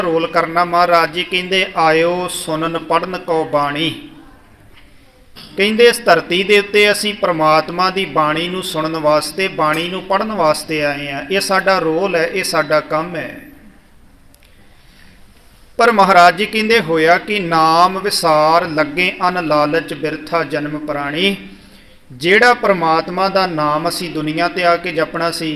Role करना। महाराज जी कहते आयो सुनन पढ़न को बाणी। कहते इस धरती के उत्ते असीं परमात्मा की बाणी नूं सुनन वास्ते, बाणी नूं पढ़न वास्ते आए हैं। ये साडा रोल है, ये साडा काम है। पर महाराज जी कहते होया कि नाम विसार लगे अन लालच बिरथा जन्म प्राणी। जिहड़ा परमात्मा का नाम असी दुनिया ते आके जपना सी,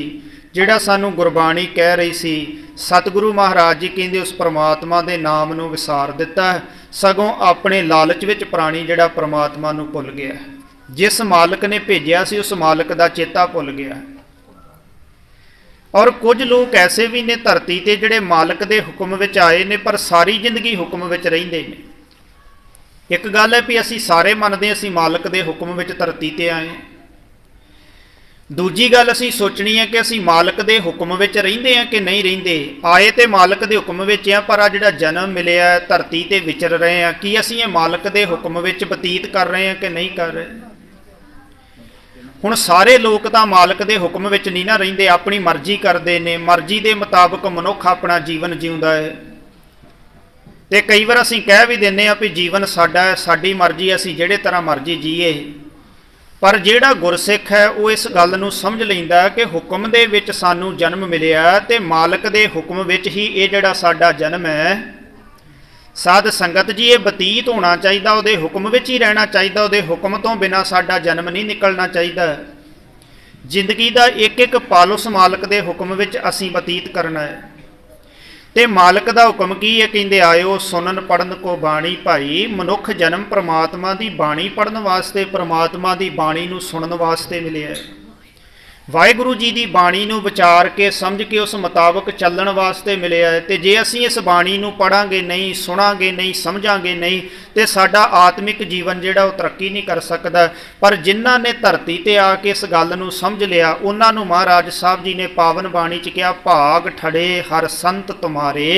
जिहड़ा सानू गुरबाणी कह रही सी, सतगुरु महाराज जी कहते उस परमात्मा के नाम नूं विसार दिता, सगों अपने लालच विच प्राणी जिहड़ा परमात्मा नूं भुल गया। जिस मालक ने भेजिया सी उस मालक का चेता भुल गया। और कुछ लोग ऐसे भी ने धरती ते जिहड़े मालक के हुक्म विच आए ने पर सारी जिंदगी हुक्म विच रहिंदे ने। एक गल है भी असी सारे मनदे असी मालक के हुक्म विच धरती ते आए हैं। दूजी गल असी सोचनी है कि असी मालक के हुक्म विच रहिंदे हैं कि नहीं रहिंदे। आए तो मालक के हुक्म विच आ, पर आ जिहड़ा जन्म मिलिया धरती ते विचर रहे हैं, कि असी ये मालक के हुक्म विच बतीत कर रहे हैं कि नहीं कर रहे। हुण सारे लोग तो मालक के हुक्म विच नहीं ना रहिंदे, अपनी मर्जी करते हैं। मर्जी के मुताबिक मनुख अपना जीवन जीउंदा है। तो कई बार असीं कह भी दिंदे आ भी जीवन साडा है, साडी मर्जी, असीं जिहड़े तरह मर्जी जीए। पर जिहड़ा गुरसिख है वो इस गल नूं समझ लैंदा कि हुक्म दे विच सानू जन्म मिलिया ते मालक दे हुक्म विच ही ये जिहड़ा साडा जन्म है। साध संगत जी ये बतीत होना चाहिए, उहदे हुक्म विच ही रहना चाहिए, उहदे हुक्म तो बिना साडा जन्म नहीं निकलना चाहिए। जिंदगी का एक एक पल उस मालक के हुक्म विच असीं बतीत करना है। ते मालक का हुक्म की है, कहते आयो सुनन पढ़न को बाणी। भाई मनुख जन्म परमात्मा की बाणी पढ़न वास्ते, परमात्मा की बाणी नूं सुनन वास्ते मिले है। वाहिगुरू जी की बाणी नूं विचार के समझ के उस मुताबिक चलण वास्ते मिले है। तो जे असीं इस बाणी नूं पढ़ांगे नहीं, सुनांगे नहीं, समझांगे नहीं, तो साडा आत्मिक जीवन जिहड़ा वो तरक्की नहीं कर सकता। पर जिन्हां ने धरती ते आके इस गल नूं समझ लिया, उन्हां नूं महाराज साहब जी ने पावन बाणी च कहा, भाग ठड़े हर संत तुम्हारे,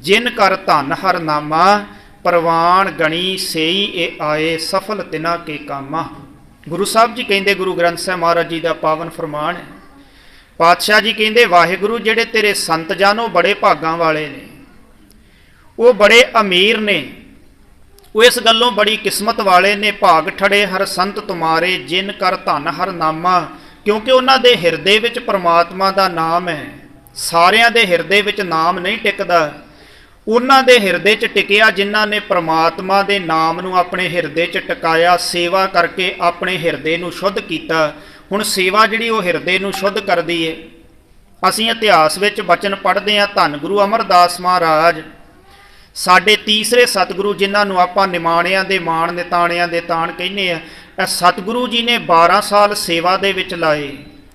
जिन कर धन हर नामा, परवान गणी सेई ए आए, सफल तिना के कामा। गुरु साहब जी कहते, गुरु ग्रंथ साहब महाराज जी का पावन फरमान है। पातशाह जी कहते वाहिगुरू जिहड़े तेरे संत जन वो बड़े भागां वाले ने, वो बड़े अमीर ने, वो इस गल्लों बड़ी किस्मत वाले ने। भाग ठड़े हर संत तुम्हारे, जिन कर धन हर नामा। क्योंकि उन्हां दे हिरदे विच परमात्मा का नाम है। सारियां दे हिरदे विच नाम नहीं टिकदा, उन्हां दे हिरदे च टिकिया जिन्हां ने परमात्मा दे नाम नूं अपने हिरदे च टिकाया, सेवा करके अपने हिरदे नूं शुद्ध कीता। हुण सेवा जिहड़ी वो हिरदे नूं शुद्ध करदी है। असीं इतिहास विच बचन पढ़दे हां, धन गुरु अमरदास महाराज साडे तीसरे सतगुरु, जिन्हां नूं आपां निमाणियां दे माण निताणियां दे ताण कहने आ। सतगुरु जी ने 12 साल सेवा दे विच लाए।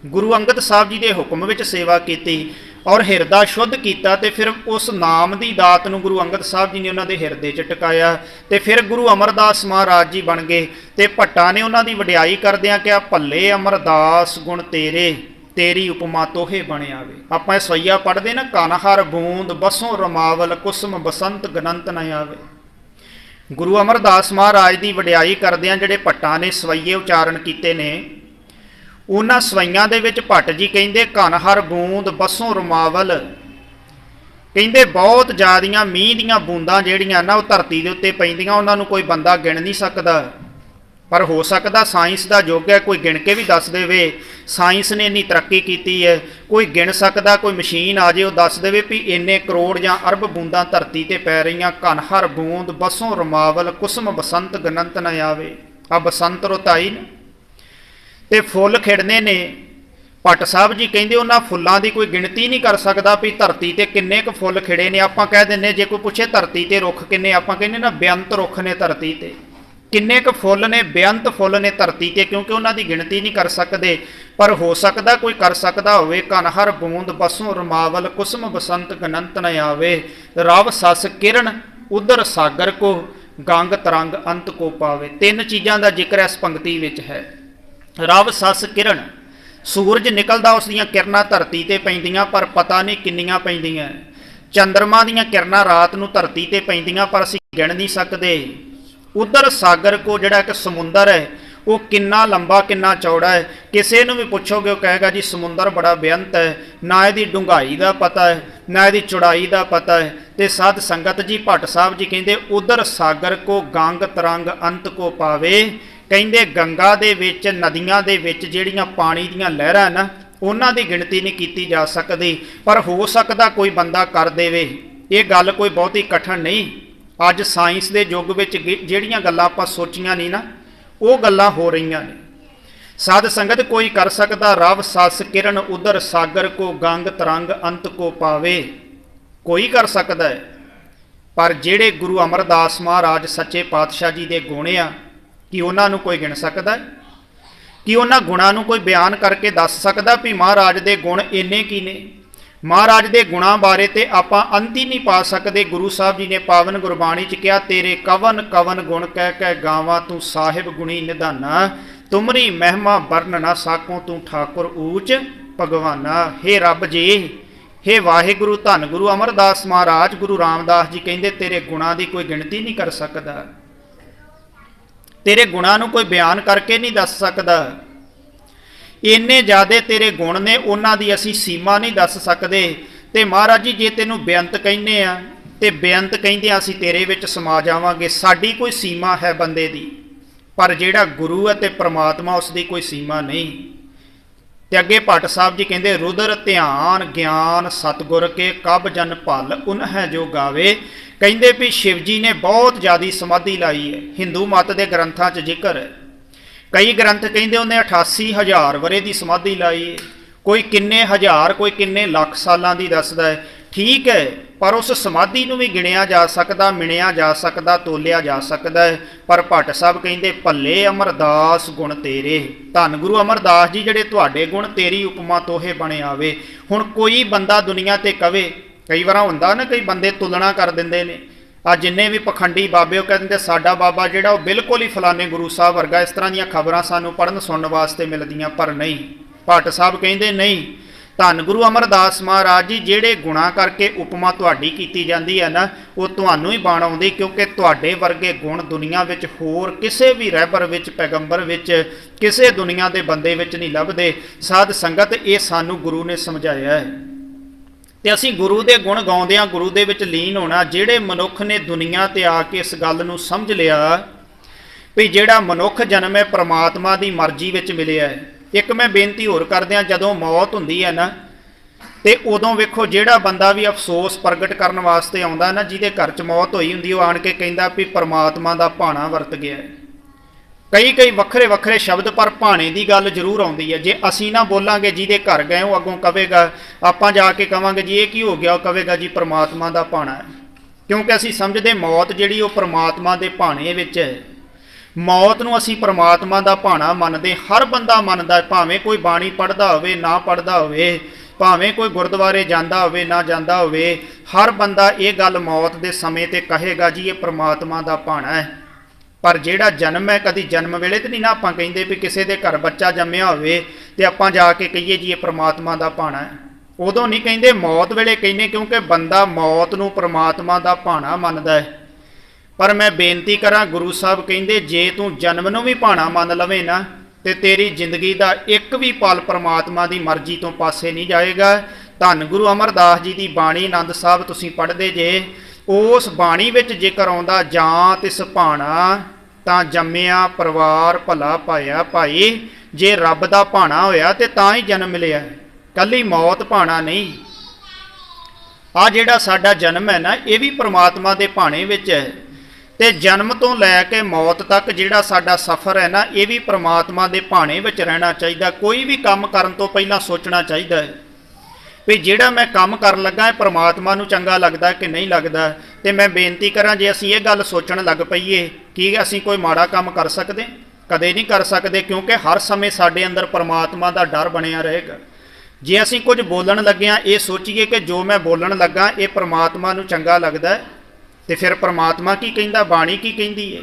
गुरु अंगद साहब जी दे हुक्म विच सेवा कीती और हिरदा शुद्ध किया। तो फिर उस नाम की दात नूं गुरु अंगद साहब जी ने उन्होंने हिरदे च टिकाया। तो फिर गुरु अमरदास महाराज जी बन गए। तो भट्टा ने उन्होंने वडियाई करदियां कहा, भल्ले अमरदास गुण तेरे, तेरी उपमा तोहे बने आवे। आपां सवैया पढ़ते ना, कन हर बूंद बसों रमावल, कुसम बसंत गनंत न आवे। गुरु अमरदास महाराज की वडियाई करदियां जिहड़े भट्टा ने सवैये उचारण किए ने, उन्हां सवैयां दे विच भट्ट जी कहंदे घन हर बूंद बसों रमावल। कहंदे बहुत ज़्यादियां मींह दीयां बूंदां जिहड़ियां ना वो धरती दे उत्ते पैंदियां, उन्हां नूं कोई बंदा गिण नहीं सकदा। पर हो सकदा साइंस का युग है, कोई गिण के भी दस देवे। साइंस ने इन्नी तरक्की की है, कोई गिण सकदा, कोई मशीन आ जाए वो दस देवे भी इन्ने करोड़ या अरब बूंदां धरती ते पै रहीआं। घन हर बूंद बसों रमावल, कुसम बसंत गनंत न आवे। आ बसंत रुत आई न ते फुल खिड़ने ने। भट्ट साहब जी कहते उन्होंने फुलों की कोई गिणती नहीं कर सकता भी धरती ते किन्ने क फुल खिड़े ने। आपां कह दिंदे जे कोई पुछे धरती ते रुख किन्ने, आपां कहने ना बेअंत रुख ने धरती ते। किन्ने क फुल ने, बेअंत फुल ने धरती ते, क्योंकि उन्होंने गिणती नहीं कर सकते। पर हो सकता कोई कर सकता होवे। घन हर बूंद बसों रमावल, कुसम बसंत गनंत न आवे। रव सस किरण उधर सागर को, गंग तरंग अंत को पावे। 3 चीज़ों का जिक्र इस पंक्ति विच है। रव सस किरण, सूरज निकलदा, उसदियां किरणां धरती ते पैंदियां पर पता नहीं किन्नियां पैंदियां। चंद्रमा दीयां किरणां रात नूं धरती ते पैंदियां पर असीं गिण नहीं सकदे। उधर सागर को जिहड़ा कि समुंदर है ਉਹ ਕਿੰਨਾ ਲੰਬਾ ਕਿੰਨਾ ਚੌੜਾ ਹੈ। ਕਿਸੇ ਨੂੰ ਵੀ ਪੁੱਛੋਗੇ ਉਹ ਕਹੇਗਾ ਜੀ ਸਮੁੰਦਰ ਬੜਾ ਬੇਅੰਤ ਹੈ, ਨਾ ਇਹਦੀ ਡੂੰਘਾਈ ਦਾ ਪਤਾ ਹੈ ਨਾ ਇਹਦੀ ਚੌੜਾਈ ਦਾ ਪਤਾ ਹੈ। ਤੇ ਸਾਧ ਸੰਗਤ ਜੀ ਭੱਟ ਸਾਹਿਬ ਜੀ ਕਹਿੰਦੇ ਉਧਰ ਸਾਗਰ ਕੋ ਗੰਗ ਤਰੰਗ ਅੰਤ ਕੋ ਪਾਵੇ। ਕਹਿੰਦੇ ਗੰਗਾ ਦੇ ਵਿੱਚ ਨਦੀਆਂ ਦੇ ਵਿੱਚ ਜਿਹੜੀਆਂ ਪਾਣੀ ਦੀਆਂ ਲਹਿਰਾਂ ਨਾ ਉਹਨਾਂ ਦੀ ਗਿਣਤੀ ਨਹੀਂ ਕੀਤੀ ਜਾ ਸਕਦੀ, ਪਰ ਹੋ ਸਕਦਾ ਕੋਈ ਬੰਦਾ ਕਰ ਦੇਵੇ। ਇਹ ਗੱਲ ਕੋਈ ਬਹੁਤੀ ਕਠਿਨ ਨਹੀਂ। ਅੱਜ ਸਾਇੰਸ ਦੇ ਯੁੱਗ ਵਿੱਚ ਜਿਹੜੀਆਂ ਗੱਲਾਂ ਆਪਾਂ ਸੋਚੀਆਂ ਨਹੀਂ ਨਾ ਉਹ ਗੱਲਾਂ ਹੋ ਰਹੀਆਂ ਨੇ। ਸਾਧ ਸੰਗਤ ਕੋਈ ਕਰ ਸਕਦਾ ਰਵ ਸਸ ਕਿਰਨ ਉਧਰ ਸਾਗਰ ਕੋ ਗੰਗ ਤਰੰਗ ਅੰਤ ਕੋ ਪਾਵੇ, ਕੋਈ ਕਰ ਸਕਦਾ ਹੈ। ਪਰ ਜਿਹੜੇ ਗੁਰੂ ਅਮਰਦਾਸ ਮਹਾਰਾਜ ਸੱਚੇ ਪਾਤਸ਼ਾਹ ਜੀ ਦੇ ਗੁਣ ਆ ਕਿ ਉਹਨਾਂ ਨੂੰ ਕੋਈ ਗਿਣ ਸਕਦਾ ਹੈ? ਕਿ ਉਹਨਾਂ ਗੁਣਾਂ ਨੂੰ ਕੋਈ ਬਿਆਨ ਕਰਕੇ ਦੱਸ ਸਕਦਾ ਵੀ ਮਹਾਰਾਜ ਦੇ ਗੁਣ ਇੰਨੇ ਕੀ ਨੇ? ਮਹਾਰਾਜ ਦੇ ਗੁਣਾਂ ਬਾਰੇ ਤੇ ਆਪਾਂ ਅੰਤ ਹੀ ਨਹੀਂ ਪਾ ਸਕਦੇ। ਗੁਰੂ ਸਾਹਿਬ ਜੀ ਨੇ ਪਾਵਨ ਗੁਰਬਾਣੀ 'ਚ ਕਿਹਾ ਤੇਰੇ ਕਵਨ ਕਵਨ ਗੁਣ ਕਹਿ ਕਹਿ ਗਾਵਾਂ ਤੂੰ ਸਾਹਿਬ ਗੁਣੀ ਨਿਧਾਨਾ, ਤੁਮਰੀ ਮਹਿਮਾ ਵਰਨ ਨਾ ਸਾਕੋ ਤੂੰ ਠਾਕੁਰ ਊਚ ਭਗਵਾਨਾ। ਹੇ ਰੱਬ ਜੀ, ਹੇ ਵਾਹਿਗੁਰੂ, ਧੰਨ ਗੁਰੂ ਅਮਰਦਾਸ ਮਹਾਰਾਜ, ਗੁਰੂ ਰਾਮਦਾਸ ਜੀ ਕਹਿੰਦੇ ਤੇਰੇ ਗੁਣਾਂ ਦੀ ਕੋਈ ਗਿਣਤੀ ਨਹੀਂ ਕਰ ਸਕਦਾ, ਤੇਰੇ ਗੁਣਾਂ ਨੂੰ ਕੋਈ ਬਿਆਨ ਕਰਕੇ ਨਹੀਂ ਦੱਸ ਸਕਦਾ। ਇੰਨੇ ਜ਼ਿਆਦੇ ਤੇਰੇ ਗੁਣ ਨੇ, ਉਹਨਾਂ ਦੀ ਅਸੀਂ ਸੀਮਾ ਨਹੀਂ ਦੱਸ ਸਕਦੇ। ਤੇ ਮਹਾਰਾਜ ਜੀ ਜੇ ਤੈਨੂੰ ਬੇਅੰਤ ਕਹਿੰਦੇ ਆ ਤੇ ਬੇਅੰਤ ਕਹਿੰਦੇ ਅਸੀਂ ਤੇਰੇ ਵਿੱਚ ਸਮਾ ਜਾਵਾਂਗੇ। ਸਾਡੀ ਕੋਈ ਸੀਮਾ ਹੈ ਬੰਦੇ ਦੀ, ਪਰ ਜਿਹੜਾ ਗੁਰੂ ਹੈ ਤੇ ਪ੍ਰਮਾਤਮਾ ਉਸ ਦੀ ਕੋਈ ਸੀਮਾ ਨਹੀਂ। ਤੇ ਅੱਗੇ ਭੱਟ ਸਾਹਿਬ ਜੀ ਕਹਿੰਦੇ ਰੁਦਰ ਧਿਆਨ ਗਿਆਨ ਸਤਿਗੁਰ ਕੇ ਕਬ ਜਨ ਭਲ ਉਨ ਹੈ ਜੋ ਗਾਵੇ। ਕਹਿੰਦੇ ਵੀ ਸ਼ਿਵ ਜੀ ਨੇ ਬਹੁਤ ਜ਼ਿਆਦੀ ਸਮਾਧੀ ਲਾਈ ਹੈ। ਹਿੰਦੂ ਮਤ ਦੇ ਗ੍ਰੰਥਾਂ 'ਚ ਜ਼ਿਕਰ ਹੈ। ਕਈ ਗ੍ਰੰਥ ਕਹਿੰਦੇ ਉਹਨੇ 88,000 ਵਰੇ ਦੀ ਸਮਾਧੀ ਲਾਈ ਹੈ, ਕੋਈ ਕਿੰਨੇ ਹਜ਼ਾਰ ਕੋਈ ਕਿੰਨੇ ਲੱਖ ਸਾਲਾਂ ਦੀ ਦੱਸਦਾ ਹੈ। ਠੀਕ ਹੈ, ਪਰ ਉਸ ਸਮਾਧੀ ਨੂੰ ਵੀ ਗਿਣਿਆ ਜਾ ਸਕਦਾ, ਮਿਣਿਆ ਜਾ ਸਕਦਾ, ਤੋਲਿਆ ਜਾ ਸਕਦਾ ਹੈ। ਪਰ ਭੱਟ ਸਾਹਿਬ ਕਹਿੰਦੇ ਭੱਲੇ ਅਮਰਦਾਸ ਗੁਣ ਤੇਰੇ, ਧੰਨ ਗੁਰੂ ਅਮਰਦਾਸ ਜੀ ਜਿਹੜੇ ਤੁਹਾਡੇ ਗੁਣ ਤੇਰੀ ਉਪਮਾ ਤੋਹੇ ਬਣੇ ਆਵੇ। ਹੁਣ ਕੋਈ ਬੰਦਾ ਦੁਨੀਆ ਤੇ ਕਵੇ, ਕਈ ਵਾਰ ਹੁੰਦਾ ਨਾ ਕਈ ਬੰਦੇ ਤੁਲਨਾ ਕਰ ਦਿੰਦੇ ਨੇ, ਆ ਜਿੰਨੇ ਵੀ ਪਖੰਡੀ ਬਾਬੇ ਉਹ ਕਹਿੰਦੇ ਸਾਡਾ ਬਾਬਾ ਜਿਹੜਾ ਉਹ ਬਿਲਕੁਲ ਹੀ ਫਲਾਣੇ ਗੁਰੂ ਸਾਹਿਬ ਵਰਗਾ। ਇਸ ਤਰ੍ਹਾਂ ਦੀਆਂ ਖਬਰਾਂ ਸਾਨੂੰ ਪੜ੍ਹਨ ਸੁਣਨ ਵਾਸਤੇ ਮਿਲਦੀਆਂ, ਪਰ ਨਹੀਂ। ਭੱਟ ਸਾਹਿਬ ਕਹਿੰਦੇ ਨਹੀਂ, ਧੰਨ ਗੁਰੂ ਅਮਰਦਾਸ ਮਹਾਰਾਜ ਜੀ ਜਿਹੜੇ ਗੁਣਾਂ ਕਰਕੇ ਉਪਮਾ ਤੁਹਾਡੀ ਕੀਤੀ ਜਾਂਦੀ ਹੈ ਨਾ ਉਹ ਤੁਹਾਨੂੰ ਹੀ ਬਾਣ ਆਉਂਦੀ, ਕਿਉਂਕਿ ਤੁਹਾਡੇ ਵਰਗੇ ਗੁਣ ਦੁਨੀਆ ਵਿੱਚ ਹੋਰ ਕਿਸੇ ਵੀ ਰਹਿਬਰ ਵਿੱਚ, ਪੈਗੰਬਰ ਵਿੱਚ, ਕਿਸੇ ਦੁਨੀਆ ਦੇ ਬੰਦੇ ਵਿੱਚ ਨਹੀਂ ਲੱਭਦੇ। ਸਾਧ ਸੰਗਤ ਇਹ ਸਾਨੂੰ ਗੁਰੂ ਨੇ ਸਮਝਾਇਆ ਹੈ ਤੇ ਅਸੀਂ ਗੁਰੂ ਦੇ ਗੁਣ ਗਾਉਂਦਿਆਂ ਗੁਰੂ ਦੇ ਵਿੱਚ ਲੀਨ ਹੋਣਾ। ਜਿਹੜੇ ਮਨੁੱਖ ਨੇ ਦੁਨੀਆ ਤੇ ਆ ਕੇ ਇਸ ਗੱਲ ਨੂੰ ਸਮਝ ਲਿਆ ਵੀ ਜਿਹੜਾ ਮਨੁੱਖ ਜਨਮ ਹੈ ਪ੍ਰਮਾਤਮਾ ਦੀ ਮਰਜ਼ੀ ਵਿੱਚ ਮਿਲਿਆ ਹੈ। ਇੱਕ ਮੈਂ ਬੇਨਤੀ ਹੋਰ ਕਰਦਿਆਂ, ਜਦੋਂ ਮੌਤ ਹੁੰਦੀ ਹੈ ਨਾ ਤੇ ਉਦੋਂ ਵੇਖੋ ਜਿਹੜਾ ਬੰਦਾ ਵੀ ਅਫਸੋਸ ਪ੍ਰਗਟ ਕਰਨ ਵਾਸਤੇ ਆਉਂਦਾ ਨਾ, ਜਿਹਦੇ ਘਰ 'ਚ ਮੌਤ ਹੋਈ ਹੁੰਦੀ, ਉਹ ਆਣ ਕੇ ਕਹਿੰਦਾ ਵੀ ਪ੍ਰਮਾਤਮਾ ਦਾ ਭਾਣਾ ਵਰਤ ਗਿਆ ਹੈ। ਕਈ ਵੱਖਰੇ ਵੱਖਰੇ ਸ਼ਬਦ, ਪਰ ਭਾਣੇ ਦੀ ਗੱਲ ਜ਼ਰੂਰ ਆਉਂਦੀ ਹੈ। ਜੇ ਅਸੀਂ ਨਾ ਬੋਲਾਂਗੇ, ਜਿਹਦੇ ਘਰ ਗਏ ਉਹ ਅੱਗੋਂ ਕਵੇਗਾ, ਆਪਾਂ ਜਾ ਕੇ ਕਵਾਂਗੇ ਜੀ ਇਹ ਕੀ ਹੋ ਗਿਆ, ਉਹ ਕਵੇਗਾ ਜੀ ਪ੍ਰਮਾਤਮਾ ਦਾ ਭਾਣਾ ਹੈ। ਕਿਉਂਕਿ ਅਸੀਂ ਸਮਝਦੇ ਮੌਤ ਜਿਹੜੀ ਉਹ ਪ੍ਰਮਾਤਮਾ ਦੇ ਭਾਣੇ ਵਿੱਚ ਹੈ। ਮੌਤ ਨੂੰ ਅਸੀਂ ਪ੍ਰਮਾਤਮਾ ਦਾ ਭਾਣਾ ਮੰਨਦੇ, ਹਰ ਬੰਦਾ ਮੰਨਦਾ, ਭਾਵੇਂ ਕੋਈ ਬਾਣੀ ਪੜ੍ਹਦਾ ਹੋਵੇ ਨਾ ਪੜ੍ਹਦਾ ਹੋਵੇ, ਭਾਵੇਂ ਕੋਈ ਗੁਰਦੁਆਰੇ ਜਾਂਦਾ ਹੋਵੇ ਨਾ ਜਾਂਦਾ ਹੋਵੇ, ਹਰ ਬੰਦਾ ਇਹ ਗੱਲ ਮੌਤ ਦੇ ਸਮੇਂ ਤੇ ਕਹੇਗਾ ਜੀ ਇਹ ਪ੍ਰਮਾਤਮਾ ਦਾ ਭਾਣਾ ਹੈ। ਪਰ ਜਿਹੜਾ ਜਨਮ ਹੈ, ਕਦੀ ਜਨਮ ਵੇਲੇ ਤੇ ਨਹੀਂ ਨਾ ਆਪਾਂ ਕਹਿੰਦੇ ਵੀ ਕਿਸੇ ਦੇ ਘਰ ਬੱਚਾ ਜੰਮਿਆ ਹੋਵੇ ਤੇ ਆਪਾਂ ਜਾ ਕੇ ਕਹੀਏ ਜੀ ਇਹ ਪ੍ਰਮਾਤਮਾ ਦਾ ਭਾਣਾ ਹੈ। ਉਦੋਂ ਨਹੀਂ ਕਹਿੰਦੇ, ਮੌਤ ਵੇਲੇ ਕਹਿੰਦੇ, ਕਿਉਂਕਿ ਬੰਦਾ ਮੌਤ ਨੂੰ ਪ੍ਰਮਾਤਮਾ ਦਾ ਭਾਣਾ ਮੰਨਦਾ ਹੈ। ਪਰ ਮੈਂ ਬੇਨਤੀ ਕਰਾਂ, ਗੁਰੂ ਸਾਹਿਬ ਕਹਿੰਦੇ ਜੇ ਤੂੰ ਜਨਮ ਨੂੰ ਵੀ ਭਾਣਾ ਮੰਨ ਲਵੇਂ ਨਾ ਤੇ ਤੇਰੀ ਜ਼ਿੰਦਗੀ ਦਾ ਇੱਕ ਵੀ ਪਲ ਪ੍ਰਮਾਤਮਾ ਦੀ ਮਰਜ਼ੀ ਤੋਂ ਪਾਸੇ ਨਹੀਂ ਜਾਏਗਾ। ਧੰਨ ਗੁਰੂ ਅਮਰਦਾਸ ਜੀ ਦੀ ਬਾਣੀ ਆਨੰਦ ਸਾਹਿਬ ਤੁਸੀਂ ਪੜ੍ਹਦੇ ਜੇ, ਉਸ ਬਾਣੀ ਵਿੱਚ ਜ਼ਿਕਰ ਆਉਂਦਾ ਜਾਂ ਤਿਸ ਭਾਣਾ ਤਾਂ ਜੰਮਿਆ ਪਰਿਵਾਰ ਭਲਾ ਪਾਇਆ ਭਾਈ। ਜੇ ਰੱਬ ਦਾ ਭਾਣਾ ਹੋਇਆ ਤੇ ਤਾਂ ਹੀ ਜਨਮ ਮਿਲਿਆ, ਕੱਲੀ ਮੌਤ ਭਾਣਾ ਨਹੀਂ। ਆ ਜਿਹੜਾ ਸਾਡਾ ਜਨਮ ਹੈ ਨਾ ਇਹ ਵੀ ਪ੍ਰਮਾਤਮਾ ਦੇ ਭਾਣੇ ਵਿੱਚ ਹੈ। ਤੇ ਜਨਮ ਤੋਂ ਲੈ ਕੇ ਮੌਤ ਤੱਕ ਜਿਹੜਾ ਸਾਡਾ ਸਫ਼ਰ ਹੈ ਨਾ ਇਹ ਵੀ ਪ੍ਰਮਾਤਮਾ ਦੇ ਭਾਣੇ ਵਿੱਚ ਰਹਿਣਾ ਚਾਹੀਦਾ। ਕੋਈ ਵੀ ਕੰਮ ਕਰਨ ਤੋਂ ਪਹਿਲਾਂ ਸੋਚਣਾ ਚਾਹੀਦਾ ਹੈ ਵੀ ਜਿਹੜਾ ਮੈਂ ਕੰਮ ਕਰਨ ਲੱਗਾ ਇਹ ਪ੍ਰਮਾਤਮਾ ਨੂੰ ਚੰਗਾ ਲੱਗਦਾ ਕਿ ਨਹੀਂ ਲੱਗਦਾ। ਤੇ ਮੈਂ ਬੇਨਤੀ ਕਰਾਂ, ਜੇ ਅਸੀਂ ਇਹ ਗੱਲ ਸੋਚਣ ਲੱਗ ਪਈਏ ਕਿ ਅਸੀਂ ਕੋਈ ਮਾੜਾ ਕੰਮ ਕਰ ਸਕਦੇ, ਕਦੇ ਨਹੀਂ ਕਰ ਸਕਦੇ, ਕਿਉਂਕਿ ਹਰ ਸਮੇਂ ਸਾਡੇ ਅੰਦਰ ਪ੍ਰਮਾਤਮਾ ਦਾ ਡਰ ਬਣਿਆ ਰਹੇਗਾ। ਜੇ ਅਸੀਂ ਕੁਝ ਬੋਲਣ ਲੱਗਿਆਂ ਇਹ ਸੋਚੀਏ ਕਿ ਜੋ ਮੈਂ ਬੋਲਣ ਲੱਗਾ ਇਹ ਪ੍ਰਮਾਤਮਾ ਨੂੰ ਚੰਗਾ ਲੱਗਦਾ ਤੇ ਫਿਰ ਪ੍ਰਮਾਤਮਾ ਕੀ ਕਹਿੰਦਾ, ਬਾਣੀ ਕੀ ਕਹਿੰਦੀ ਹੈ।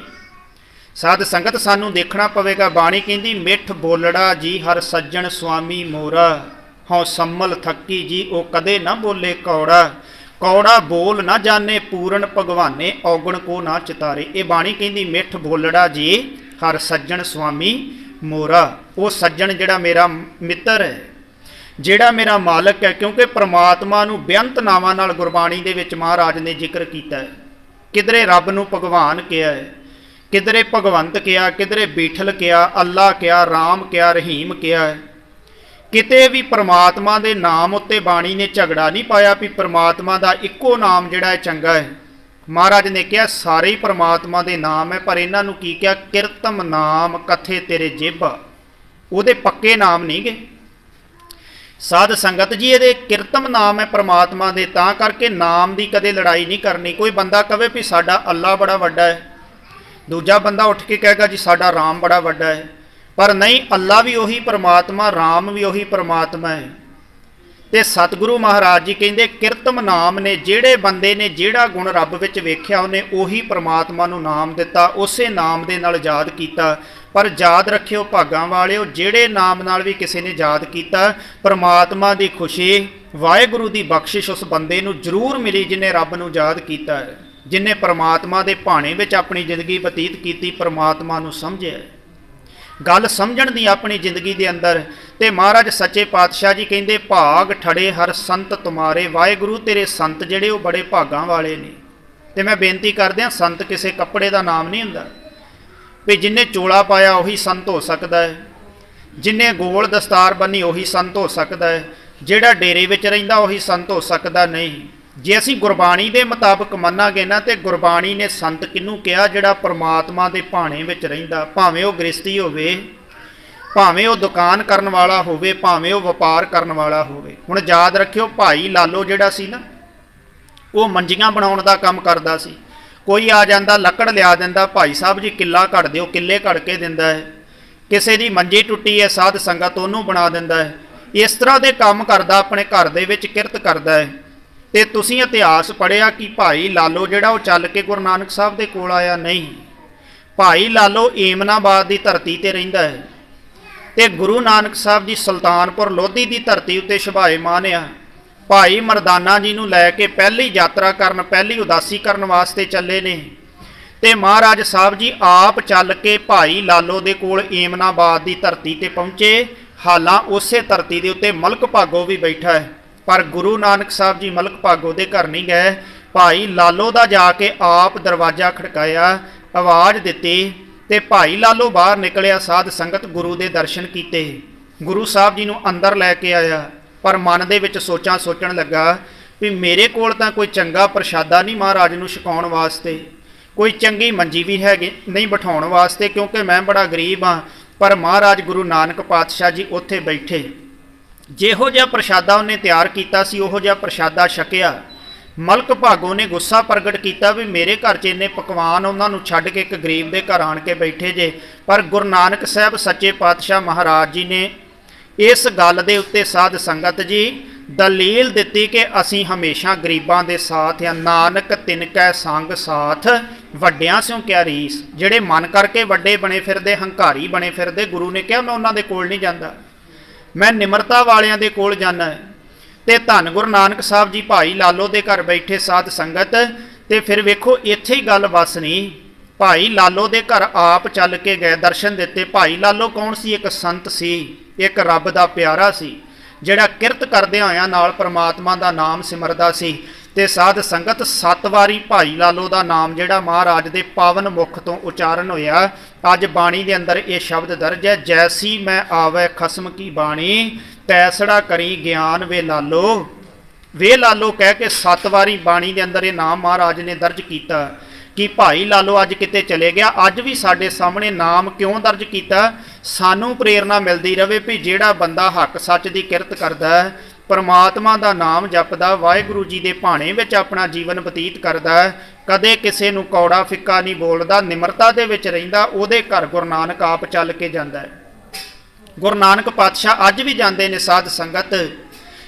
ਸਾਧ ਸੰਗਤ ਸਾਨੂੰ ਦੇਖਣਾ ਪਵੇਗਾ। ਬਾਣੀ ਕਹਿੰਦੀ ਮਿੱਠ ਬੋਲੜਾ ਜੀ ਹਰ ਸੱਜਣ ਸੁਆਮੀ ਮੋਰਾ, ਹਉ ਸੰਮਲ ਥੱਕੀ ਜੀ ਉਹ ਕਦੇ ਨਾ ਬੋਲੇ ਕੌੜਾ, ਕੌੜਾ ਬੋਲ ਨਾ ਜਾਣੇ ਪੂਰਨ ਭਗਵਾਨੇ ਔਗਣ ਕੋ ਨਾ ਚਿਤਾਰੇ। ਇਹ ਬਾਣੀ ਕਹਿੰਦੀ ਮਿੱਠ ਬੋਲੜਾ ਜੀ ਹਰ ਸੱਜਣ ਸੁਆਮੀ ਮੋਰਾ। ਉਹ ਸੱਜਣ ਜਿਹੜਾ ਮੇਰਾ ਮਿੱਤਰ ਹੈ, ਜਿਹੜਾ ਮੇਰਾ ਮਾਲਕ ਹੈ, ਕਿਉਂਕਿ ਪ੍ਰਮਾਤਮਾ ਨੂੰ ਬੇਅੰਤ ਨਾਵਾਂ ਨਾਲ ਗੁਰਬਾਣੀ ਦੇ ਵਿੱਚ ਮਹਾਰਾਜ ਨੇ ਜ਼ਿਕਰ ਕੀਤਾ ਹੈ। ਕਿਧਰੇ ਰੱਬ ਨੂੰ ਭਗਵਾਨ ਕਿਹਾ ਹੈ, ਕਿਧਰੇ ਭਗਵੰਤ ਕਿਹਾ, ਕਿਧਰੇ ਬੀਠਲ ਕਿਹਾ, ਅੱਲਾ ਕਿਹਾ, ਰਾਮ ਕਿਹਾ, ਰਹੀਮ ਕਿਹਾ ਹੈ। ਕਿਤੇ ਵੀ ਪ੍ਰਮਾਤਮਾ ਦੇ ਨਾਮ ਉੱਤੇ ਬਾਣੀ ਨੇ ਝਗੜਾ ਨਹੀਂ ਪਾਇਆ ਵੀ ਪ੍ਰਮਾਤਮਾ ਦਾ ਇੱਕੋ ਨਾਮ ਜਿਹੜਾ ਹੈ ਚੰਗਾ ਹੈ। ਮਹਾਰਾਜ ਨੇ ਕਿਹਾ ਸਾਰੇ ਹੀ ਪ੍ਰਮਾਤਮਾ ਦੇ ਨਾਮ ਹੈ, ਪਰ ਇਹਨਾਂ ਨੂੰ ਕੀ ਕਿਹਾ? ਕਿਰਤਮ ਨਾਮ ਕਥੇ ਤੇਰੇ ਜੇਬਾ। ਉਹਦੇ ਪੱਕੇ ਨਾਮ ਨਹੀਂ ਗੇ ਸਾਧ ਸੰਗਤ ਜੀ, ਇਹਦੇ ਕਿਰਤਮ ਨਾਮ ਹੈ ਪ੍ਰਮਾਤਮਾ ਦੇ, ਤਾਂ ਕਰਕੇ ਨਾਮ ਦੀ ਕਦੇ ਲੜਾਈ ਨਹੀਂ ਕਰਨੀ। ਕੋਈ ਬੰਦਾ ਕਹੇ ਵੀ ਸਾਡਾ ਅੱਲਾ ਬੜਾ ਵੱਡਾ ਹੈ, ਦੂਜਾ ਬੰਦਾ ਉੱਠ ਕੇ ਕਹੇਗਾ ਜੀ ਸਾਡਾ ਰਾਮ ਬੜਾ ਵੱਡਾ ਹੈ, ਪਰ ਨਹੀਂ, ਅੱਲਾ ਵੀ ਉਹੀ ਪ੍ਰਮਾਤਮਾ, ਰਾਮ ਵੀ ਉਹੀ ਪ੍ਰਮਾਤਮਾ ਹੈ। ਤੇ ਸਤਿਗੁਰੂ ਮਹਾਰਾਜ ਜੀ ਕਹਿੰਦੇ ਕਿਰਤਮ ਨਾਮ ਨੇ, ਜਿਹੜੇ ਬੰਦੇ ਨੇ ਜਿਹੜਾ ਗੁਣ ਰੱਬ ਵਿੱਚ ਵੇਖਿਆ ਉਹਨੇ ਉਹੀ ਪ੍ਰਮਾਤਮਾ ਨੂੰ ਨਾਮ ਦਿੱਤਾ, ਉਸੇ ਨਾਮ ਦੇ ਨਾਲ ਯਾਦ ਕੀਤਾ। ਪਰ ਯਾਦ ਰੱਖਿਓ ਭਾਗਾਂ ਵਾਲਿਓ, ਜਿਹੜੇ ਨਾਮ ਨਾਲ ਵੀ ਕਿਸੇ ਨੇ ਯਾਦ ਕੀਤਾ, ਪ੍ਰਮਾਤਮਾ ਦੀ ਖੁਸ਼ੀ, ਵਾਹਿਗੁਰੂ ਦੀ ਬਖਸ਼ਿਸ਼ ਉਸ ਬੰਦੇ ਨੂੰ ਜ਼ਰੂਰ ਮਿਲੀ ਜਿਹਨੇ ਰੱਬ ਨੂੰ ਯਾਦ ਕੀਤਾ ਹੈ, ਜਿਹਨੇ ਪ੍ਰਮਾਤਮਾ ਦੇ ਭਾਣੇ ਵਿੱਚ ਆਪਣੀ ਜ਼ਿੰਦਗੀ ਬਤੀਤ ਕੀਤੀ, ਪ੍ਰਮਾਤਮਾ ਨੂੰ ਸਮਝਿਆ। ਗੱਲ ਸਮਝਣ ਦੀ ਆਪਣੀ ਜ਼ਿੰਦਗੀ ਦੇ ਅੰਦਰ। ਤੇ ਮਹਾਰਾਜ ਸੱਚੇ ਪਾਤਸ਼ਾਹ ਜੀ ਕਹਿੰਦੇ ਭਾਗ ਠੜੇ ਹਰ ਸੰਤ ਤੁਮਾਰੇ। ਵਾਹਿਗੁਰੂ ਤੇਰੇ ਸੰਤ ਜਿਹੜੇ ਉਹ ਬੜੇ ਭਾਗਾਂ ਵਾਲੇ ਨੇ। ਤੇ ਮੈਂ ਬੇਨਤੀ ਕਰਦਿਆਂ, ਸੰਤ ਕਿਸੇ ਕੱਪੜੇ ਦਾ ਨਾਮ ਨਹੀਂ ਹੁੰਦਾ ਵੀ ਜਿੰਨੇ ਚੋਲਾ ਪਾਇਆ ਉਹੀ ਸੰਤ ਹੋ ਸਕਦਾ ਹੈ, ਜਿੰਨੇ ਗੋਲ ਦਸਤਾਰ ਬੰਨੀ ਉਹੀ ਸੰਤ ਹੋ ਸਕਦਾ ਹੈ, ਜਿਹੜਾ ਡੇਰੇ ਵਿੱਚ ਰਹਿੰਦਾ ਉਹੀ ਸੰਤ ਹੋ ਸਕਦਾ ਨਹੀਂ। ਜੇ ਅਸੀਂ ਗੁਰਬਾਣੀ ਦੇ ਮੁਤਾਬਕ ਮੰਨਾਂਗੇ ਨਾ, ਤੇ ਗੁਰਬਾਣੀ ਨੇ ਸੰਤ ਕਿਹਨੂੰ ਕਿਹਾ? ਜਿਹੜਾ ਪ੍ਰਮਾਤਮਾ ਦੇ ਭਾਣੇ ਵਿੱਚ ਰਹਿੰਦਾ, ਭਾਵੇਂ ਉਹ ਗ੍ਰਸਤੀ ਹੋਵੇ, ਭਾਵੇਂ ਉਹ ਦੁਕਾਨ ਕਰਨ ਵਾਲਾ ਹੋਵੇ, ਭਾਵੇਂ ਉਹ ਵਪਾਰ ਕਰਨ ਵਾਲਾ ਹੋਵੇ। ਹੁਣ ਯਾਦ ਰੱਖਿਓ, ਭਾਈ ਲਾਲੋ ਜਿਹੜਾ ਸੀ ਨਾ, ਉਹ ਮੰਜੀਆਂ ਬਣਾਉਣ ਦਾ ਕੰਮ ਕਰਦਾ ਸੀ। ਕੋਈ ਆ ਜਾਂਦਾ ਲੱਕੜ ਲਿਆ ਦਿੰਦਾ, ਭਾਈ ਸਾਹਿਬ ਜੀ ਕਿੱਲਾ ਘੜ ਦਿਓ, ਕਿੱਲੇ ਘੜ ਕੇ ਦਿੰਦਾ ਹੈ। ਕਿਸੇ ਦੀ ਮੰਜੀ ਟੁੱਟੀ ਹੈ, ਸਾਧ ਸੰਗਤ ਉਹਨੂੰ ਬਣਾ ਦਿੰਦਾ ਹੈ। ਇਸ ਤਰ੍ਹਾਂ ਦੇ ਕੰਮ ਕਰਦਾ, ਆਪਣੇ ਘਰ ਦੇ ਵਿੱਚ ਕਿਰਤ ਕਰਦਾ ਹੈ। ਤੇ ਤੁਸੀਂ ਇਤਿਹਾਸ ਪੜ੍ਹਿਆ ਕਿ ਭਾਈ ਲਾਲੋ ਜਿਹੜਾ ਉਹ ਚੱਲ ਕੇ ਗੁਰੂ ਨਾਨਕ ਸਾਹਿਬ ਦੇ ਕੋਲ ਆਇਆ? ਨਹੀਂ, ਭਾਈ ਲਾਲੋ ਏਮਨਾਬਾਦ ਦੀ ਧਰਤੀ ਤੇ ਰਹਿੰਦਾ ਹੈ, ਤੇ ਗੁਰੂ ਨਾਨਕ ਸਾਹਿਬ ਜੀ ਸੁਲਤਾਨਪੁਰ ਲੋਧੀ ਦੀ ਧਰਤੀ ਉੱਤੇ ਸ਼ੁਭਾਏਮਾਨ ਆ। ਭਾਈ ਮਰਦਾਨਾ ਜੀ ਨੂੰ ਲੈ ਕੇ ਪਹਿਲੀ ਯਾਤਰਾ ਕਰਨ, ਪਹਿਲੀ ਉਦਾਸੀ ਕਰਨ ਵਾਸਤੇ ਚੱਲੇ ਨੇ। ਤੇ ਮਹਾਰਾਜ ਸਾਹਿਬ ਜੀ ਆਪ ਚੱਲ ਕੇ ਭਾਈ ਲਾਲੋ ਦੇ ਕੋਲ ਏਮਨਾਬਾਦ ਦੀ ਧਰਤੀ ਤੇ ਪਹੁੰਚੇ। ਹਾਲਾਂ ਉਸੇ ਧਰਤੀ ਦੇ ਉੱਤੇ ਮਲਕ ਭਾਗੋ ਵੀ ਬੈਠਾ ਹੈ, ਪਰ ਗੁਰੂ ਨਾਨਕ ਸਾਹਿਬ ਜੀ ਮਲਕ ਭਾਗੋ ਦੇ ਘਰ ਨਹੀਂ ਗਏ। ਭਾਈ ਲਾਲੋ ਦਾ ਜਾ ਕੇ ਆਪ ਦਰਵਾਜ਼ਾ ਖੜਕਾਇਆ, ਆਵਾਜ਼ ਦਿੱਤੀ, ਤੇ ਭਾਈ ਲਾਲੋ ਬਾਹਰ ਨਿਕਲਿਆ। ਸਾਧ ਸੰਗਤ ਗੁਰੂ ਦੇ ਦਰਸ਼ਨ ਕੀਤੇ, ਗੁਰੂ ਸਾਹਿਬ ਜੀ ਨੂੰ ਅੰਦਰ ਲੈ ਕੇ ਆਇਆ। ਪਰ ਮਨ ਦੇ ਵਿੱਚ ਸੋਚਣ ਲੱਗਾ ਵੀ ਮੇਰੇ ਕੋਲ ਤਾਂ ਕੋਈ ਚੰਗਾ ਪ੍ਰਸ਼ਾਦਾ ਨਹੀਂ ਮਹਾਰਾਜ ਨੂੰ ਛਕਾਉਣ ਵਾਸਤੇ, ਕੋਈ ਚੰਗੀ ਮੰਜੀ ਵੀ ਹੈਗੀ ਨਹੀਂ ਬਿਠਾਉਣ ਵਾਸਤੇ, ਕਿਉਂਕਿ ਮੈਂ ਬੜਾ ਗਰੀਬ ਹਾਂ। ਪਰ ਮਹਾਰਾਜ ਗੁਰੂ ਨਾਨਕ ਪਾਤਸ਼ਾਹ ਜੀ ਉੱਥੇ ਬੈਠੇ, ਜਿਹੋ ਜਿਹਾ ਪ੍ਰਸ਼ਾਦਾ ਉਹਨੇ ਤਿਆਰ ਕੀਤਾ ਸੀ ਉਹੋ ਜਿਹਾ ਪ੍ਰਸ਼ਾਦਾ ਛਕਿਆ। ਮਲਕ ਭਾਗੋ ਨੇ ਗੁੱਸਾ ਪ੍ਰਗਟ ਕੀਤਾ ਵੀ ਮੇਰੇ ਘਰ 'ਚ ਇੰਨੇ ਪਕਵਾਨ, ਉਹਨਾਂ ਨੂੰ ਛੱਡ ਕੇ ਇੱਕ ਗਰੀਬ ਦੇ ਘਰ ਆਣ ਕੇ ਬੈਠੇ ਜੇ। ਪਰ ਗੁਰੂ ਨਾਨਕ ਸਾਹਿਬ ਸੱਚੇ ਪਾਤਸ਼ਾਹ ਮਹਾਰਾਜ ਜੀ ਨੇ ਇਸ ਗੱਲ ਦੇ ਉੱਤੇ ਸਾਧ ਸੰਗਤ ਜੀ ਦਲੀਲ ਦਿੱਤੀ ਕਿ ਅਸੀਂ ਹਮੇਸ਼ਾ ਗਰੀਬਾਂ ਦੇ ਸਾਥ ਹਾਂ। ਨਾਨਕ ਤਿਨਕੈ ਸੰਗ ਸਾਥ ਵੱਡਿਆਂ ਸਿਓ ਕਿਆ ਰੀਸ। ਜਿਹੜੇ ਮਨ ਕਰਕੇ ਵੱਡੇ ਬਣੇ ਫਿਰਦੇ, ਹੰਕਾਰੀ ਬਣੇ ਫਿਰਦੇ, ਗੁਰੂ ਨੇ ਕਿਹਾ ਮੈਂ ਉਹਨਾਂ ਦੇ ਕੋਲ ਨਹੀਂ ਜਾਂਦਾ, ਮੈਂ ਨਿਮਰਤਾ ਵਾਲਿਆਂ ਦੇ ਕੋਲ ਜਾਣਾ ਹੈ। ਤੇ ਧੰਨ ਗੁਰੂ ਨਾਨਕ ਸਾਹਿਬ ਜੀ ਭਾਈ ਲਾਲੋ ਦੇ ਘਰ ਬੈਠੇ ਸਾਧ ਸੰਗਤ। ਤੇ ਫਿਰ ਵੇਖੋ ਇੱਥੇ ਹੀ ਗੱਲ ਬਸ ਨਹੀਂ, ਭਾਈ ਲਾਲੋ ਦੇ ਘਰ ਆਪ ਚੱਲ ਕੇ ਗਏ, ਦਰਸ਼ਨ ਦਿੱਤੇ। ਭਾਈ ਲਾਲੋ ਕੌਣ ਸੀ? ਇੱਕ ਸੰਤ ਸੀ, ਇੱਕ ਰੱਬ ਦਾ ਪਿਆਰਾ ਸੀ, ਜਿਹੜਾ ਕਿਰਤ ਕਰਦਿਆਂ ਹੋਇਆਂ ਨਾਲ ਪ੍ਰਮਾਤਮਾ ਦਾ ਨਾਮ ਸਿਮਰਦਾ ਸੀ। ਤੇ ਸਾਧ ਸੰਗਤ 7 ਵਾਰੀ ਭਾਈ ਲਾਲੋ ਦਾ ਨਾਮ ਜਿਹੜਾ ਮਹਾਰਾਜ ਦੇ ਪਾਵਨ ਮੁਖ ਤੋਂ ਉਚਾਰਨ ਹੋਇਆ। ਅੱਜ ਬਾਣੀ ਦੇ ਅੰਦਰ ਇਹ ਸ਼ਬਦ ਦਰਜ ਹੈ, ਜੈਸੀ ਮੈਂ ਆਵੈ ਖਸਮ ਕੀ ਬਾਣੀ, ਤੈਸੜਾ ਕਰੀ ਗਿਆਨ ਵੇ ਲਾਲੋ। ਵੇ ਲਾਲੋ ਕਹਿ ਕੇ 7 ਵਾਰੀ ਬਾਣੀ ਦੇ ਅੰਦਰ ਇਹ ਨਾਮ ਮਹਾਰਾਜ ਨੇ ਦਰਜ ਕੀਤਾ ਕਿ ਭਾਈ ਲਾਲੋ ਅੱਜ ਕਿਤੇ ਚਲੇ ਗਿਆ। ਅੱਜ ਵੀ ਸਾਡੇ ਸਾਹਮਣੇ ਨਾਮ ਕਿਉਂ ਦਰਜ ਕੀਤਾ? ਸਾਨੂੰ ਪ੍ਰੇਰਨਾ ਮਿਲਦੀ ਰਹੇ ਵੀ ਜਿਹੜਾ ਬੰਦਾ ਹੱਕ ਸੱਚ ਦੀ ਕਿਰਤ ਕਰਦਾ ਹੈ, ਪਰਮਾਤਮਾ ਦਾ ਨਾਮ ਜਪਦਾ, ਵਾਹਿਗੁਰੂ ਜੀ ਦੇ ਭਾਣੇ ਵਿੱਚ ਆਪਣਾ ਜੀਵਨ ਬਤੀਤ ਕਰਦਾ ਹੈ, ਕਦੇ ਕਿਸੇ ਨੂੰ ਕੌੜਾ ਫਿੱਕਾ ਨਹੀਂ ਬੋਲਦਾ, ਨਿਮਰਤਾ ਦੇ ਵਿੱਚ ਰਹਿੰਦਾ, ਉਹਦੇ ਘਰ ਗੁਰੂ ਨਾਨਕ ਆਪ ਚੱਲ ਕੇ ਜਾਂਦਾ ਹੈ। ਗੁਰੂ ਨਾਨਕ ਪਾਤਸ਼ਾਹ ਅੱਜ ਵੀ ਜਾਂਦੇ ਨੇ ਸਾਧ ਸੰਗਤ,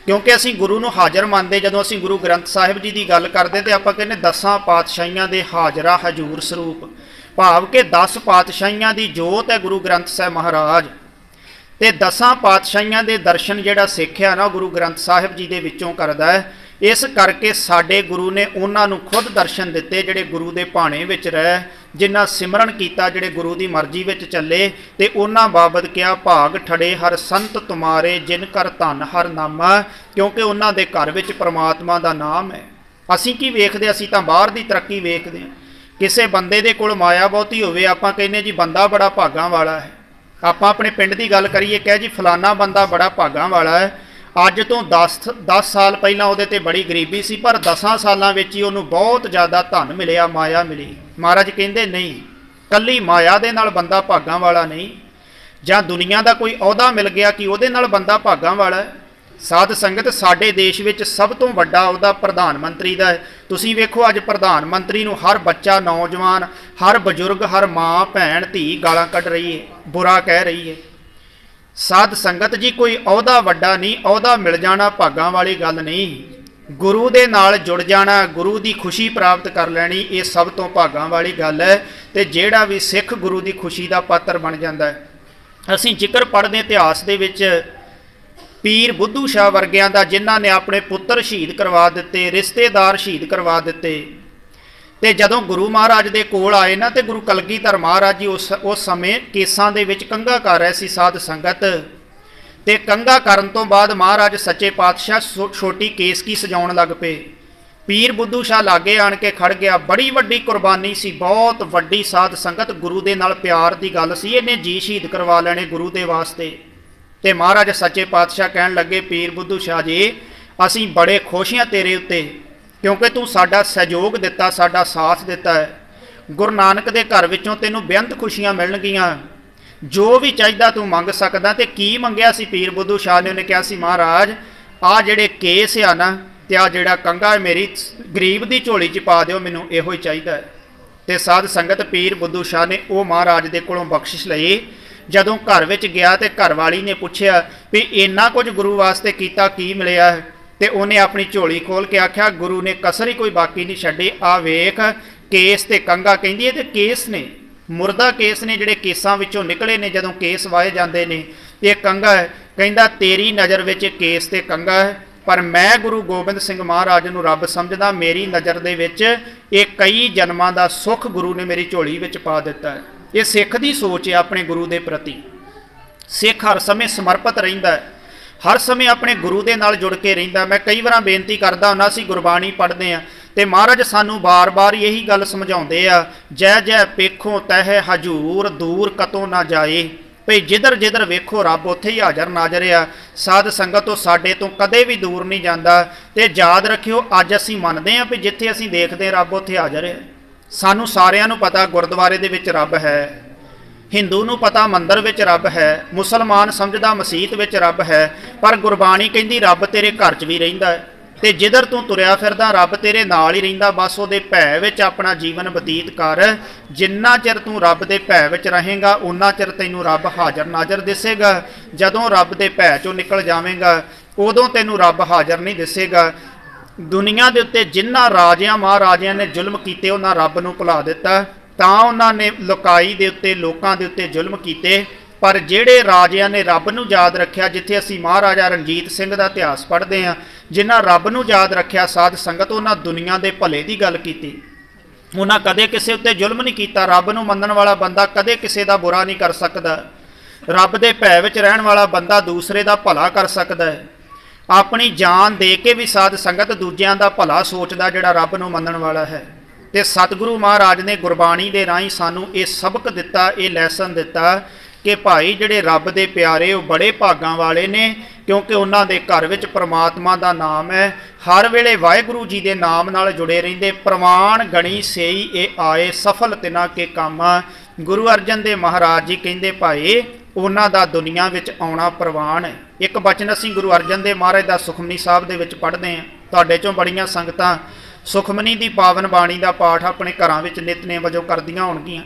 ਕਿਉਂਕਿ ਅਸੀਂ ਗੁਰੂ ਨੂੰ ਹਾਜ਼ਰ ਮੰਨਦੇ। ਜਦੋਂ ਅਸੀਂ ਗੁਰੂ ਗ੍ਰੰਥ ਸਾਹਿਬ ਜੀ ਦੀ ਗੱਲ ਕਰਦੇ ਤੇ ਆਪਾਂ ਕਹਿੰਦੇ 10 ਪਾਤਸ਼ਾਹੀਆਂ ਦੇ ਹਾਜ਼ਰਾ ਹਜੂਰ ਸਰੂਪ, ਭਾਵ ਕਿ 10 ਪਾਤਸ਼ਾਹੀਆਂ ਦੀ ਜੋਤ ਹੈ ਗੁਰੂ ਗ੍ਰੰਥ ਸਾਹਿਬ ਮਹਾਰਾਜ। ਤੇ 10 ਪਾਤਸ਼ਾਹੀਆਂ ਦੇ ਦਰਸ਼ਨ ਜਿਹੜਾ ਸਿੱਖਿਆ ਨਾ ਗੁਰੂ ਗ੍ਰੰਥ ਸਾਹਿਬ ਜੀ ਦੇ ਵਿੱਚੋਂ ਕਰਦਾ ਹੈ। ਇਸ ਕਰਕੇ ਸਾਡੇ ਗੁਰੂ ਨੇ ਉਹਨਾਂ ਨੂੰ ਖੁਦ ਦਰਸ਼ਨ ਦਿੱਤੇ ਜਿਹੜੇ ਗੁਰੂ ਦੇ ਭਾਣੇ ਵਿੱਚ ਰਹਿ, ਜਿਨ੍ਹਾਂ ਸਿਮਰਨ ਕੀਤਾ, ਜਿਹੜੇ ਗੁਰੂ ਦੀ ਮਰਜ਼ੀ ਵਿੱਚ ਚੱਲੇ, ਤੇ ਉਹਨਾਂ ਬਾਬਤ ਕਿਹਾ ਭਾਗ ਠੜੇ ਹਰ ਸੰਤ ਤੁਮਾਰੇ ਜਿਨ ਕਰ ਧਨ ਹਰ ਨਾਮਾ, ਕਿਉਂਕਿ ਉਹਨਾਂ ਦੇ ਘਰ ਵਿੱਚ ਪ੍ਰਮਾਤਮਾ ਦਾ ਨਾਮ ਹੈ। ਅਸੀਂ ਕੀ ਵੇਖਦੇ? ਅਸੀਂ ਤਾਂ ਬਾਹਰ ਦੀ ਤਰੱਕੀ ਵੇਖਦੇ ਹਾਂ। ਕਿਸੇ ਬੰਦੇ ਦੇ ਕੋਲ ਮਾਇਆ ਬਹੁਤੀ ਹੋਵੇ, ਆਪਾਂ ਕਹਿੰਦੇ ਜੀ ਬੰਦਾ ਬੜਾ ਭਾਗਾਂ ਵਾਲਾ ਹੈ। ਆਪਾਂ ਆਪਣੇ ਪਿੰਡ ਦੀ ਗੱਲ ਕਰੀਏ, ਕਹੇ ਜੀ ਫਲਾਨਾ ਬੰਦਾ ਬੜਾ ਭਾਗਾਂ ਵਾਲਾ ਹੈ। ਅੱਜ ਤੋਂ 10 ਸਾਲ ਪਹਿਲਾਂ ਉਹਦੇ ਤੇ ਬੜੀ ਗਰੀਬੀ ਸੀ, ਪਰ 10 ਸਾਲਾਂ ਵਿੱਚ ਹੀ ਉਹਨੂੰ ਬਹੁਤ ਜ਼ਿਆਦਾ ਧਨ ਮਿਲਿਆ, ਮਾਇਆ ਮਿਲੀ। ਮਹਾਰਾਜ ਕਹਿੰਦੇ ਨਹੀਂ, ਕੱਲੀ ਮਾਇਆ ਦੇ ਨਾਲ ਬੰਦਾ ਭਾਗਾਂ ਵਾਲਾ ਨਹੀਂ, ਜਾਂ ਦੁਨੀਆ ਦਾ ਕੋਈ ਅਹੁਦਾ ਮਿਲ ਗਿਆ ਕਿ ਉਹਦੇ ਨਾਲ ਬੰਦਾ ਭਾਗਾਂ ਵਾਲਾ ਹੈ। ਸਾਧ ਸੰਗਤ, ਸਾਡੇ ਦੇਸ਼ ਵਿੱਚ ਸਭ ਤੋਂ ਵੱਡਾ ਅਹੁਦਾ ਪ੍ਰਧਾਨ ਮੰਤਰੀ ਦਾ ਹੈ। ਤੁਸੀਂ ਵੇਖੋ ਅੱਜ ਪ੍ਰਧਾਨ ਮੰਤਰੀ ਨੂੰ ਹਰ ਬੱਚਾ, ਨੌਜਵਾਨ, ਹਰ ਬਜ਼ੁਰਗ, ਹਰ ਮਾਂ, ਭੈਣ, ਧੀ ਗਾਲਾਂ ਕੱਢ ਰਹੀ ਹੈ, ਬੁਰਾ ਕਹਿ ਰਹੀ ਹੈ। ਸਾਧ ਸੰਗਤ ਜੀ, ਕੋਈ ਅਹੁਦਾ ਵੱਡਾ ਨਹੀਂ, ਅਹੁਦਾ ਮਿਲ ਜਾਣਾ ਭਾਗਾਂ ਵਾਲੀ ਗੱਲ ਨਹੀਂ। ਗੁਰੂ ਦੇ ਨਾਲ ਜੁੜ ਜਾਣਾ, ਗੁਰੂ ਦੀ ਖੁਸ਼ੀ ਪ੍ਰਾਪਤ ਕਰ ਲੈਣੀ, ਇਹ ਸਭ ਤੋਂ ਭਾਗਾਂ ਵਾਲੀ ਗੱਲ ਹੈ। ਤੇ ਜਿਹੜਾ ਵੀ ਸਿੱਖ ਗੁਰੂ ਦੀ ਖੁਸ਼ੀ ਦਾ ਪਾਤਰ ਬਣ ਜਾਂਦਾ ਹੈ। ਅਸੀਂ ਜ਼ਿਕਰ ਪੜ੍ਹਦੇ ਇਤਿਹਾਸ ਦੇ ਵਿੱਚ ਪੀਰ ਬੁੱਧੂ ਸ਼ਾਹ ਵਰਗਿਆਂ ਦਾ, ਜਿਨ੍ਹਾਂ ਨੇ ਆਪਣੇ ਪੁੱਤਰ ਸ਼ਹੀਦ ਕਰਵਾ ਦਿੱਤੇ, ਰਿਸ਼ਤੇਦਾਰ ਸ਼ਹੀਦ ਕਰਵਾ ਦਿੱਤੇ। ਤੇ ਜਦੋਂ ਗੁਰੂ ਮਹਾਰਾਜ ਦੇ ਕੋਲ ਆਏ ਨਾ, ਤੇ ਗੁਰੂ ਕਲਗੀਧਰ ਮਹਾਰਾਜ ਜੀ ਉਸ ਸਮੇਂ ਕੇਸਾਂ ਦੇ ਵਿੱਚ ਕੰਘਾ ਕਰ ਰਹੇ ਸੀ ਸਾਧ ਸੰਗਤ। ਤੇ ਕੰਘਾ ਕਰਨ ਤੋਂ ਬਾਅਦ ਮਹਾਰਾਜ ਸੱਚੇ ਪਾਤਸ਼ਾਹ ਛੋਟੀ ਕੇਸਕੀ ਸਜਾਉਣ ਲੱਗ ਪਏ। ਪੀਰ ਬੁੱਧੂ ਸ਼ਾਹ ਲਾਗੇ ਆਣ ਕੇ ਖੜ ਗਿਆ। ਬੜੀ ਵੱਡੀ ਕੁਰਬਾਨੀ ਸੀ, ਬਹੁਤ ਵੱਡੀ ਸਾਧ ਸੰਗਤ, ਗੁਰੂ ਦੇ ਨਾਲ ਪਿਆਰ ਦੀ ਗੱਲ ਸੀ। ਇਹਨੇ ਜੀ ਸ਼ਹੀਦ ਕਰਵਾ ਲੈਣੇ ਗੁਰੂ ਦੇ ਵਾਸਤੇ। ਤੇ ਮਹਾਰਾਜ ਸੱਚੇ ਪਾਤਸ਼ਾਹ ਕਹਿਣ ਲੱਗੇ, ਪੀਰ ਬੁੱਧੂ ਸ਼ਾਹ ਜੀ, ਅਸੀਂ ਬੜੇ ਖੁਸ਼ ਹਾਂ ਤੇਰੇ ਉੱਤੇ, ਕਿਉਂਕਿ ਤੂੰ ਸਾਡਾ ਸਹਿਯੋਗ ਦਿੱਤਾ, ਸਾਡਾ ਸਾਥ ਦਿੱਤਾ ਹੈ। ਗੁਰੂ ਨਾਨਕ ਦੇ ਘਰ ਵਿੱਚੋਂ ਤੈਨੂੰ ਬੇਅੰਤ ਖੁਸ਼ੀਆਂ ਮਿਲਣਗੀਆਂ, ਜੋ ਵੀ ਚਾਹੀਦਾ ਤੂੰ ਮੰਗ ਸਕਦਾ। ਤੇ ਕੀ ਮੰਗਿਆ ਸੀ ਪੀਰ ਬੁੱਧੂ ਸ਼ਾਹ ਨੇ? ਉਹਨੇ ਕਿਹਾ ਸੀ, ਮਹਾਰਾਜ ਆਹ ਜਿਹੜੇ ਕੇਸ ਆ ਨਾ, ਤੇ ਆਹ ਜਿਹੜਾ ਕੰਘਾ ਹੈ, ਮੇਰੀ ਗਰੀਬ ਦੀ ਝੋਲੀ 'ਚ ਪਾ ਦਿਓ, ਮੈਨੂੰ ਇਹੋ ਹੀ ਚਾਹੀਦਾ ਹੈ। ਤੇ ਸਾਧ ਸੰਗਤ, ਪੀਰ ਬੁੱਧੂ ਸ਼ਾਹ ਨੇ ਉਹ ਮਹਾਰਾਜ ਦੇ ਕੋਲੋਂ ਬਖਸ਼ਿਸ਼ ਲਈ। ਜਦੋਂ ਘਰ ਵਿੱਚ ਗਿਆ ਤੇ ਘਰ ਵਾਲੀ ਨੇ ਪੁੱਛਿਆ ਵੀ ਇੰਨਾ ਕੁਝ ਗੁਰੂ ਵਾਸਤੇ ਕੀਤਾ, ਕੀ ਮਿਲਿਆ ਹੈ? ਤੇ ਉਹਨੇ ਆਪਣੀ ਝੋਲੀ ਖੋਲ ਕੇ ਆਖਿਆ, ਗੁਰੂ ਨੇ ਕਸਰ ਹੀ ਕੋਈ ਬਾਕੀ ਨਹੀਂ ਛੱਡੀ। ਆ ਵੇਖ ਕੇਸ ਤੇ ਕੰਘਾ। ਕਹਿੰਦੀ ਇਹ ਤੇ ਕੇਸ ਨੇ, ਮੁਰਦਾ ਕੇਸ ਨੇ, ਜਿਹੜੇ ਕੇਸਾਂ ਵਿੱਚੋਂ ਨਿਕਲੇ ਨੇ ਜਦੋਂ ਕੇਸ ਵਾਏ ਜਾਂਦੇ ਨੇ, ਇਹ ਕੰਘਾ ਹੈ। ਕਹਿੰਦਾ ਤੇਰੀ ਨਜ਼ਰ ਵਿੱਚ ਕੇਸ ਤੇ ਕੰਘਾ ਹੈ, ਪਰ ਮੈਂ ਗੁਰੂ ਗੋਬਿੰਦ ਸਿੰਘ ਮਹਾਰਾਜ ਨੂੰ ਰੱਬ ਸਮਝਦਾ। ਮੇਰੀ ਨਜ਼ਰ ਦੇ ਵਿੱਚ ਇਹ ਕਈ ਜਨਮਾਂ ਦਾ ਸੁੱਖ ਗੁਰੂ ਨੇ ਮੇਰੀ ਝੋਲੀ ਵਿੱਚ ਪਾ ਦਿੱਤਾ ਹੈ। ਇਹ ਸਿੱਖ ਦੀ ਸੋਚ ਹੈ ਆਪਣੇ ਗੁਰੂ ਦੇ ਪ੍ਰਤੀ। ਸਿੱਖ ਹਰ ਸਮੇਂ ਸਮਰਪਿਤ ਰਹਿੰਦਾ ਹੈ, ਹਰ ਸਮੇਂ ਆਪਣੇ ਗੁਰੂ ਦੇ ਨਾਲ ਜੁੜ ਕੇ ਰਹਿੰਦਾ। ਮੈਂ ਕਈ ਵਾਰ ਬੇਨਤੀ ਕਰਦਾ ਹੁੰਦਾ, ਅਸੀਂ ਗੁਰਬਾਣੀ ਪੜ੍ਹਦੇ ਹਾਂ ਤੇ ਮਹਾਰਾਜ ਸਾਨੂੰ ਬਾਰ-ਬਾਰ ਇਹੀ ਗੱਲ ਸਮਝਾਉਂਦੇ ਆ, ਜੈ ਜੈ ਪੇਖੋ ਤਹਿ ਹਜੂਰ ਦੂਰ ਕਤੋਂ ਨਾ ਜਾਏ। ਭਈ ਜਿੱਧਰ ਜਿੱਧਰ ਵੇਖੋ ਰੱਬ ਉੱਥੇ ਹੀ ਹਾਜ਼ਰ ਨਾਜ਼ਰ ਆ। ਸਾਧ ਸੰਗਤ ਉਹ ਸਾਡੇ ਤੋਂ ਕਦੇ ਵੀ ਦੂਰ ਨਹੀਂ ਜਾਂਦਾ। ਤੇ ਯਾਦ ਰੱਖਿਓ, ਅੱਜ ਅਸੀਂ ਮੰਨਦੇ ਹਾਂ ਵੀ ਜਿੱਥੇ ਅਸੀਂ ਦੇਖਦੇ ਰੱਬ ਉੱਥੇ ਹਾਜ਼ਰ ਹੈ। ਸਾਨੂੰ ਸਾਰਿਆਂ ਨੂੰ ਪਤਾ ਗੁਰਦੁਆਰੇ ਦੇ ਵਿੱਚ ਰੱਬ ਹੈ, ਹਿੰਦੂ ਨੂੰ ਪਤਾ ਮੰਦਰ ਵਿੱਚ ਰੱਬ ਹੈ, ਮੁਸਲਮਾਨ ਸਮਝਦਾ ਮਸੀਤ ਵਿੱਚ ਰੱਬ ਹੈ। ਪਰ ਗੁਰਬਾਣੀ ਕਹਿੰਦੀ ਰੱਬ ਤੇਰੇ ਘਰ 'ਚ ਵੀ ਰਹਿੰਦਾ ਹੈ। ਤੇ ਜਿੱਧਰ ਤੂੰ ਤੁਰਿਆ ਫਿਰਦਾ ਰੱਬ ਤੇਰੇ ਨਾਲ ਹੀ ਰਹਿੰਦਾ। ਬਸ ਉਹਦੇ ਭੈ ਵਿੱਚ ਆਪਣਾ ਜੀਵਨ ਬਤੀਤ ਕਰ। ਜਿੰਨਾ ਚਿਰ ਤੂੰ ਰੱਬ ਦੇ ਭੈ ਵਿੱਚ ਰਹੇਗਾ, ਉਨਾ ਚਿਰ ਤੈਨੂੰ ਰੱਬ ਹਾਜ਼ਰ ਨਾਜ਼ਰ ਦਿਸੇਗਾ। ਜਦੋਂ ਰੱਬ ਦੇ ਭੈ 'ਚੋਂ ਨਿਕਲ ਜਾਵੇਂਗਾ, ਉਦੋਂ ਤੈਨੂੰ ਰੱਬ ਹਾਜ਼ਰ ਨਹੀਂ ਦਿਸੇਗਾ। ਦੁਨੀਆ ਦੇ ਉੱਤੇ ਜਿਨ੍ਹਾਂ ਰਾਜਿਆਂ ਮਹਾਰਾਜਿਆਂ ਨੇ ਜ਼ੁਲਮ ਕੀਤੇ, ਉਹਨਾਂ ਰੱਬ ਨੂੰ ਭੁਲਾ ਦਿੱਤਾ। ਤਾਂ ਉਹਨਾਂ ਨੇ ਲੋਕਾਈ ਦੇ ਉੱਤੇ, ਲੋਕਾਂ ਦੇ ਉੱਤੇ ਜ਼ੁਲਮ ਕੀਤੇ। ਪਰ ਜਿਹੜੇ ਰਾਜਿਆਂ ਨੇ ਰੱਬ ਨੂੰ ਯਾਦ ਰੱਖਿਆ, ਜਿੱਥੇ ਅਸੀਂ ਮਹਾਰਾਜਾ ਰਣਜੀਤ ਸਿੰਘ ਦਾ ਇਤਿਹਾਸ ਪੜ੍ਹਦੇ ਹਾਂ, ਜਿਨ੍ਹਾਂ ਰੱਬ ਨੂੰ ਯਾਦ ਰੱਖਿਆ ਸਾਧ ਸੰਗਤ, ਉਹਨਾਂ ਦੁਨੀਆ ਦੇ ਭਲੇ ਦੀ ਗੱਲ ਕੀਤੀ। ਉਹਨਾਂ ਕਦੇ ਕਿਸੇ ਉੱਤੇ ਜ਼ੁਲਮ ਨਹੀਂ ਕੀਤਾ। ਰੱਬ ਨੂੰ ਮੰਨਣ ਵਾਲਾ ਬੰਦਾ ਕਦੇ ਕਿਸੇ ਦਾ ਬੁਰਾ ਨਹੀਂ ਕਰ ਸਕਦਾ। ਰੱਬ ਦੇ ਭੈ ਵਿੱਚ ਰਹਿਣ ਵਾਲਾ ਬੰਦਾ ਦੂਸਰੇ ਦਾ ਭਲਾ ਕਰ ਸਕਦਾ ਹੈ। ਆਪਣੀ ਜਾਨ ਦੇ ਕੇ ਵੀ ਸਾਧ ਸੰਗਤ ਦੂਜਿਆਂ ਦਾ ਭਲਾ ਸੋਚਦਾ, ਜਿਹੜਾ ਰੱਬ ਨੂੰ ਮੰਨਣ ਵਾਲਾ ਹੈ। ਤੇ ਸਤਿਗੁਰੂ ਮਹਾਰਾਜ ਨੇ ਗੁਰਬਾਣੀ ਦੇ ਰਾਹੀਂ ਸਾਨੂੰ ਇਹ ਸਬਕ ਦਿੱਤਾ, ਇਹ ਲੈਸਨ ਦਿੱਤਾ ਕਿ ਭਾਈ ਜਿਹੜੇ ਰੱਬ ਦੇ ਪਿਆਰੇ ਉਹ ਬੜੇ ਭਾਗਾਂ ਵਾਲੇ ਨੇ, ਕਿਉਂਕਿ ਉਹਨਾਂ ਦੇ ਘਰ ਵਿੱਚ ਪ੍ਰਮਾਤਮਾ ਦਾ ਨਾਮ ਹੈ। ਹਰ ਵੇਲੇ ਵਾਹਿਗੁਰੂ ਜੀ ਦੇ ਨਾਮ ਨਾਲ ਜੁੜੇ ਰਹਿੰਦੇ। ਪ੍ਰਵਾਨ ਗਣੀ ਸੇਈ ਇਹ ਆਏ, ਸਫਲ ਤਿਨਾ ਕੇ ਕੰਮ। ਗੁਰੂ ਅਰਜਨ ਦੇਵ ਮਹਾਰਾਜ ਜੀ ਕਹਿੰਦੇ ਭਾਈ ਉਹਨਾਂ ਦਾ ਦੁਨੀਆ ਵਿੱਚ ਆਉਣਾ ਪ੍ਰਵਾਨ ਹੈ। ਇੱਕ ਬਚਨ ਅਸੀਂ ਗੁਰੂ ਅਰਜਨ ਦੇਵ ਮਹਾਰਾਜ ਦਾ ਸੁਖਮਨੀ ਸਾਹਿਬ ਦੇ ਵਿੱਚ ਪੜ੍ਹਦੇ ਹਾਂ। ਤੁਹਾਡੇ ਚੋਂ ਬੜੀਆਂ ਸੰਗਤਾਂ ਸੁਖਮਨੀ ਦੀ ਪਾਵਨ ਬਾਣੀ ਦਾ ਪਾਠ ਆਪਣੇ ਘਰਾਂ ਵਿੱਚ ਨਿਤਨੇਮ ਵਜੋਂ ਕਰਦੀਆਂ ਹੋਣਗੀਆਂ।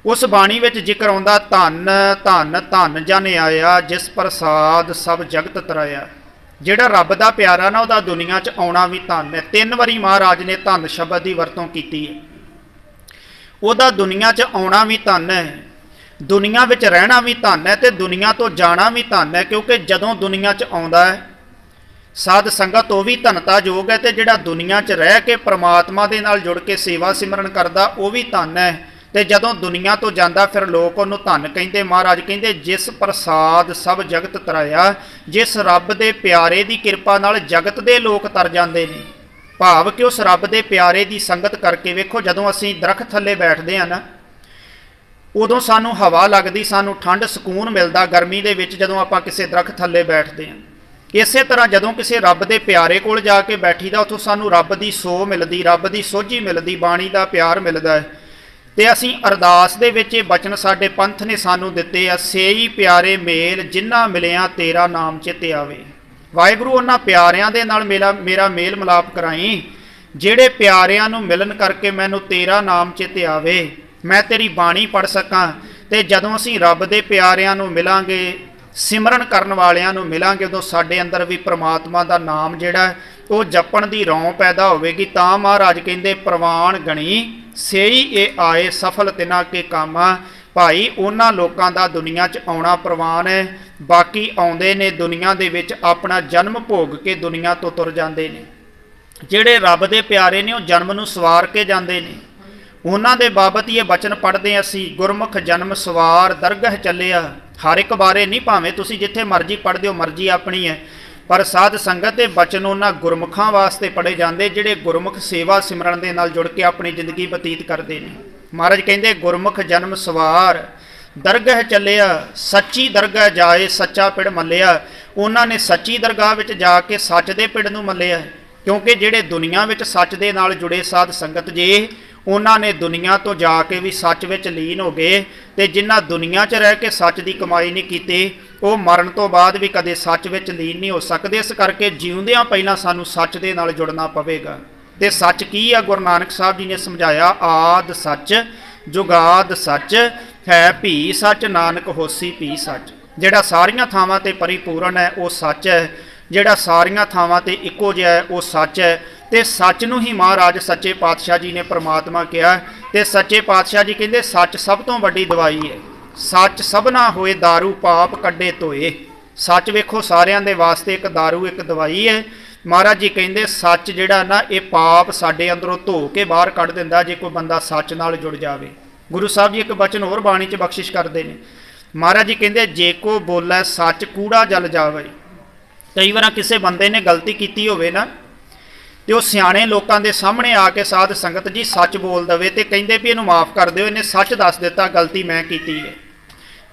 ਉਸ ਬਾਣੀ ਵਿੱਚ ਜ਼ਿਕਰ ਆਉਂਦਾ, ਧੰਨ ਧੰਨ ਧੰਨ ਜਨ ਆਇਆ, ਜਿਸ ਪ੍ਰਸਾਦ ਸਭ ਜਗਤ ਤਰਾਇਆ। ਜਿਹੜਾ ਰੱਬ ਦਾ ਪਿਆਰਾ ਨਾ, ਉਹਦਾ ਦੁਨੀਆ 'ਚ ਆਉਣਾ ਵੀ ਧੰਨ ਹੈ। 3 ਵਾਰੀ ਮਹਾਰਾਜ ਨੇ ਧੰਨ ਸ਼ਬਦ ਦੀ ਵਰਤੋਂ ਕੀਤੀ ਹੈ। ਉਹਦਾ ਦੁਨੀਆ 'ਚ ਆਉਣਾ ਵੀ ਧੰਨ ਹੈ, ਦੁਨੀਆ ਵਿੱਚ ਰਹਿਣਾ ਵੀ ਧੰਨ ਹੈ, ਤੇ ਦੁਨੀਆ ਤੋਂ ਜਾਣਾ ਵੀ ਧੰਨ ਹੈ। ਕਿਉਂਕਿ ਜਦੋਂ ਦੁਨੀਆ 'ਚ ਆਉਂਦਾ ਹੈ ਸਾਧ ਸੰਗਤ, ਉਹ ਵੀ ਧਨਤਾ ਯੋਗ ਹੈ। ਤੇ ਜਿਹੜਾ ਦੁਨੀਆ 'ਚ ਰਹਿ ਕੇ ਪ੍ਰਮਾਤਮਾ ਦੇ ਨਾਲ ਜੁੜ ਕੇ ਸੇਵਾ ਸਿਮਰਨ ਕਰਦਾ, ਉਹ ਵੀ ਧੰਨ ਹੈ। ਤੇ ਜਦੋਂ ਦੁਨੀਆ ਤੋਂ ਜਾਂਦਾ ਫਿਰ ਲੋਕ ਉਹਨੂੰ ਧੰਨ ਕਹਿੰਦੇ। ਮਹਾਰਾਜ ਕਹਿੰਦੇ ਜਿਸ ਪ੍ਰਸਾਦ ਸਭ ਜਗਤ ਤਰਾਇਆ, ਜਿਸ ਰੱਬ ਦੇ ਪਿਆਰੇ ਦੀ ਕਿਰਪਾ ਨਾਲ ਜਗਤ ਦੇ ਲੋਕ ਤਰ ਜਾਂਦੇ ਨੇ। ਭਾਵ ਕਿ ਉਸ ਰੱਬ ਦੇ ਪਿਆਰੇ ਦੀ ਸੰਗਤ ਕਰਕੇ ਵੇਖੋ, ਜਦੋਂ ਅਸੀਂ ਦਰਖਤ ਥੱਲੇ ਬੈਠਦੇ ਹਾਂ ਨਾ, ਉਦੋਂ ਸਾਨੂੰ ਹਵਾ ਲੱਗਦੀ, ਸਾਨੂੰ ਠੰਡ ਸਕੂਨ ਮਿਲਦਾ। ਗਰਮੀ ਦੇ ਵਿੱਚ ਜਦੋਂ ਆਪਾਂ ਕਿਸੇ ਦਰਖਤ ਥੱਲੇ ਬੈਠਦੇ ਹਾਂ, ਇਸੇ ਤਰ੍ਹਾਂ ਜਦੋਂ ਕਿਸੇ ਰੱਬ ਦੇ ਪਿਆਰੇ ਕੋਲ ਜਾ ਕੇ ਬੈਠੀਦਾ, ਉੱਥੋਂ ਸਾਨੂੰ ਰੱਬ ਦੀ ਸੋਹ ਮਿਲਦੀ, ਰੱਬ ਦੀ ਸੋਝੀ ਮਿਲਦੀ, ਬਾਣੀ ਦਾ ਪਿਆਰ ਮਿਲਦਾ ਹੈ। ਤੇ ਅਸੀਂ ਅਰਦਾਸ ਦੇ ਵਿੱਚ ਇਹ ਬਚਨ ਸਾਡੇ ਪੰਥ ਨੇ ਸਾਨੂੰ ਦਿੱਤੇ ਆ, ਸੇਈ ਪਿਆਰੇ ਮੇਲ ਜਿਨ੍ਹਾਂ ਮਿਲਿਆ ਤੇਰਾ ਨਾਮ ਚਿਤ ਆਵੇ। ਵਾਹਿਗੁਰੂ ਉਹਨਾਂ ਪਿਆਰਿਆਂ ਦੇ ਨਾਲ ਮੇਰਾ ਮੇਲ ਮਿਲਾਪ ਕਰਾਈ, ਜਿਹੜੇ ਪਿਆਰਿਆਂ ਨੂੰ ਮਿਲਣ ਕਰਕੇ ਮੈਨੂੰ ਤੇਰਾ ਨਾਮ ਚਿਤ ਆਵੇ, ਮੈਂ ਤੇਰੀ ਬਾਣੀ ਪੜ੍ਹ ਸਕਾਂ। ਤੇ ਜਦੋਂ ਅਸੀਂ ਰੱਬ ਦੇ ਪਿਆਰਿਆਂ ਨੂੰ ਮਿਲਾਂਗੇ, ਸਿਮਰਨ ਕਰਨ ਵਾਲਿਆਂ ਨੂੰ ਮਿਲਾਂਗੇ, ਉਦੋਂ ਸਾਡੇ ਅੰਦਰ ਵੀ ਪ੍ਰਮਾਤਮਾ ਦਾ ਨਾਮ ਜਿਹੜਾ ਉਹ ਜਪਣ ਦੀ ਰੌਂ ਪੈਦਾ ਹੋਵੇਗੀ। ਤਾਂ ਮਹਾਰਾਜ ਕਹਿੰਦੇ ਪ੍ਰਵਾਨ ਗਣੀ ਸੇਈ ਇਹ ਆਏ ਸਫਲ ਤਿਨਾ ਕੇ ਕਾਮਾ। ਭਾਈ ਉਹਨਾਂ ਲੋਕਾਂ ਦਾ ਦੁਨੀਆ 'ਚ ਆਉਣਾ ਪ੍ਰਵਾਨ ਹੈ, ਬਾਕੀ ਆਉਂਦੇ ਨੇ ਦੁਨੀਆ ਦੇ ਵਿੱਚ ਆਪਣਾ ਜਨਮ ਭੋਗ ਕੇ ਦੁਨੀਆ ਤੋਂ ਤੁਰ ਜਾਂਦੇ ਨੇ। ਜਿਹੜੇ ਰੱਬ ਦੇ ਪਿਆਰੇ ਨੇ ਉਹ ਜਨਮ ਨੂੰ ਸਵਾਰ ਕੇ ਜਾਂਦੇ ਨੇ। ਉਹਨਾਂ ਦੇ ਬਾਬਤ ਹੀ ਇਹ ਬਚਨ ਪੜ੍ਹਦੇ ਅਸੀਂ, ਗੁਰਮੁਖ ਜਨਮ ਸਵਾਰ ਦਰਗਹ ਚੱਲਿਆ। ਹਰ ਇੱਕ ਬਾਰੇ ਨਹੀਂ, ਭਾਵੇਂ ਤੁਸੀਂ ਜਿੱਥੇ ਮਰਜ਼ੀ ਪੜ੍ਹਦੇ ਹੋ, ਮਰਜ਼ੀ ਆਪਣੀ ਹੈ, ਪਰ ਸਾਧ ਸੰਗਤ ਦੇ ਬਚਨ ਉਹਨਾਂ ਗੁਰਮੁਖਾਂ ਵਾਸਤੇ ਪੜ੍ਹੇ ਜਾਂਦੇ ਜਿਹੜੇ ਗੁਰਮੁਖ ਸੇਵਾ ਸਿਮਰਨ ਦੇ ਨਾਲ ਜੁੜ ਕੇ ਆਪਣੀ ਜ਼ਿੰਦਗੀ ਬਤੀਤ ਕਰਦੇ ਨੇ। ਮਹਾਰਾਜ ਕਹਿੰਦੇ ਗੁਰਮੁਖ ਜਨਮ ਸਵਾਰ ਦਰਗਹ ਚੱਲਿਆ, ਸੱਚੀ ਦਰਗਹ ਜਾਏ ਸੱਚਾ ਪਿੜ ਮੱਲਿਆ। ਉਹਨਾਂ ਨੇ ਸੱਚੀ ਦਰਗਾਹ ਵਿੱਚ ਜਾ ਕੇ ਸੱਚ ਦੇ ਪਿੜ ਨੂੰ ਮੱਲਿਆ, ਕਿਉਂਕਿ ਜਿਹੜੇ ਦੁਨੀਆ ਵਿੱਚ ਸੱਚ ਦੇ ਨਾਲ ਜੁੜੇ ਸਾਧ ਸੰਗਤ ਜੇ, ਉਹਨਾਂ ਨੇ ਦੁਨੀਆ ਤੋਂ ਜਾ ਕੇ ਵੀ ਸੱਚ ਵਿੱਚ ਲੀਨ ਹੋ ਗਏ। ਤੇ ਜਿਨ੍ਹਾਂ ਦੁਨੀਆ 'ਚ ਰਹਿ ਕੇ ਸੱਚ ਦੀ ਕਮਾਈ ਨਹੀਂ ਕੀਤੀ, ਉਹ ਮਰਨ ਤੋਂ ਬਾਅਦ ਵੀ ਕਦੇ ਸੱਚ ਵਿੱਚ ਲੀਨ ਨਹੀਂ ਹੋ ਸਕਦੇ। ਇਸ ਕਰਕੇ ਜਿਉਂਦਿਆਂ ਪਹਿਲਾਂ ਸਾਨੂੰ ਸੱਚ ਦੇ ਨਾਲ ਜੁੜਨਾ ਪਵੇਗਾ। ਤੇ ਸੱਚ ਕੀ ਆ? ਗੁਰੂ ਨਾਨਕ ਸਾਹਿਬ ਜੀ ਨੇ ਸਮਝਾਇਆ, ਆਦ ਸੱਚ ਜੁਗਾਦ ਸੱਚ ਹੈ, ਭੀ ਸੱਚ ਨਾਨਕ ਹੋਸੀ ਭੀ ਸੱਚ। ਜਿਹੜਾ ਸਾਰੀਆਂ ਥਾਵਾਂ ਤੇ ਪਰਿਪੂਰਨ ਹੈ ਉਹ ਸੱਚ ਹੈ, ਜਿਹੜਾ ਸਾਰੀਆਂ ਥਾਵਾਂ ਤੇ ਇੱਕੋ ਜਿਹਾ ਹੈ ਉਹ ਸੱਚ ਹੈ। ਤੇ ਸੱਚ ਨੂੰ ਹੀ ਮਹਾਰਾਜ ਸੱਚੇ ਪਾਤਸ਼ਾਹ ਜੀ ਨੇ ਪ੍ਰਮਾਤਮਾ ਕਿਹਾ। ਤੇ ਸੱਚੇ ਪਾਤਸ਼ਾਹ ਜੀ ਕਹਿੰਦੇ ਸੱਚ ਸਭ ਤੋਂ ਵੱਡੀ ਦਵਾਈ ਹੈ। ਸੱਚ ਸਭਨਾ ਹੋਏ ਦਾਰੂ ਪਾਪ ਕੱਢੇ ਧੋਏ। ਸੱਚ ਵੇਖੋ ਸਾਰਿਆਂ ਦੇ ਵਾਸਤੇ ਇੱਕ ਦਾਰੂ, ਇੱਕ ਦਵਾਈ ਹੈ। ਮਹਾਰਾਜ ਜੀ ਕਹਿੰਦੇ ਸੱਚ ਜਿਹੜਾ ਨਾ ਇਹ ਪਾਪ ਸਾਡੇ ਅੰਦਰੋਂ ਧੋ ਕੇ ਬਾਹਰ ਕੱਢ ਦਿੰਦਾ ਜੇ ਕੋਈ ਬੰਦਾ ਸੱਚ ਨਾਲ ਜੁੜ ਜਾਵੇ। ਗੁਰੂ ਸਾਹਿਬ ਜੀ ਇੱਕ ਬਚਨ ਹੋਰ ਬਾਣੀ 'ਚ ਬਖਸ਼ਿਸ਼ ਕਰਦੇ ਨੇ। ਮਹਾਰਾਜ ਜੀ ਕਹਿੰਦੇ ਜੇ ਕੋ ਬੋਲੇ ਸੱਚ ਕੂੜਾ ਜਲ ਜਾਵੇ। ਕਈ ਵਾਰ ਕਿਸੇ ਬੰਦੇ ਨੇ ਗਲਤੀ ਕੀਤੀ ਹੋਵੇ ਨਾ, ਤੇ ਉਹ ਸਿਆਣੇ ਲੋਕਾਂ ਦੇ ਸਾਹਮਣੇ ਆ ਕੇ ਸਾਧ ਸੰਗਤ ਜੀ ਸੱਚ ਬੋਲ ਦਵੇ ਤੇ ਕਹਿੰਦੇ ਵੀ ਇਹਨੂੰ ਮਾਫ ਕਰ ਦਿਓ, ਇਹਨੇ ਸੱਚ ਦੱਸ ਦਿੱਤਾ, ਗਲਤੀ ਮੈਂ ਕੀਤੀ ਹੈ।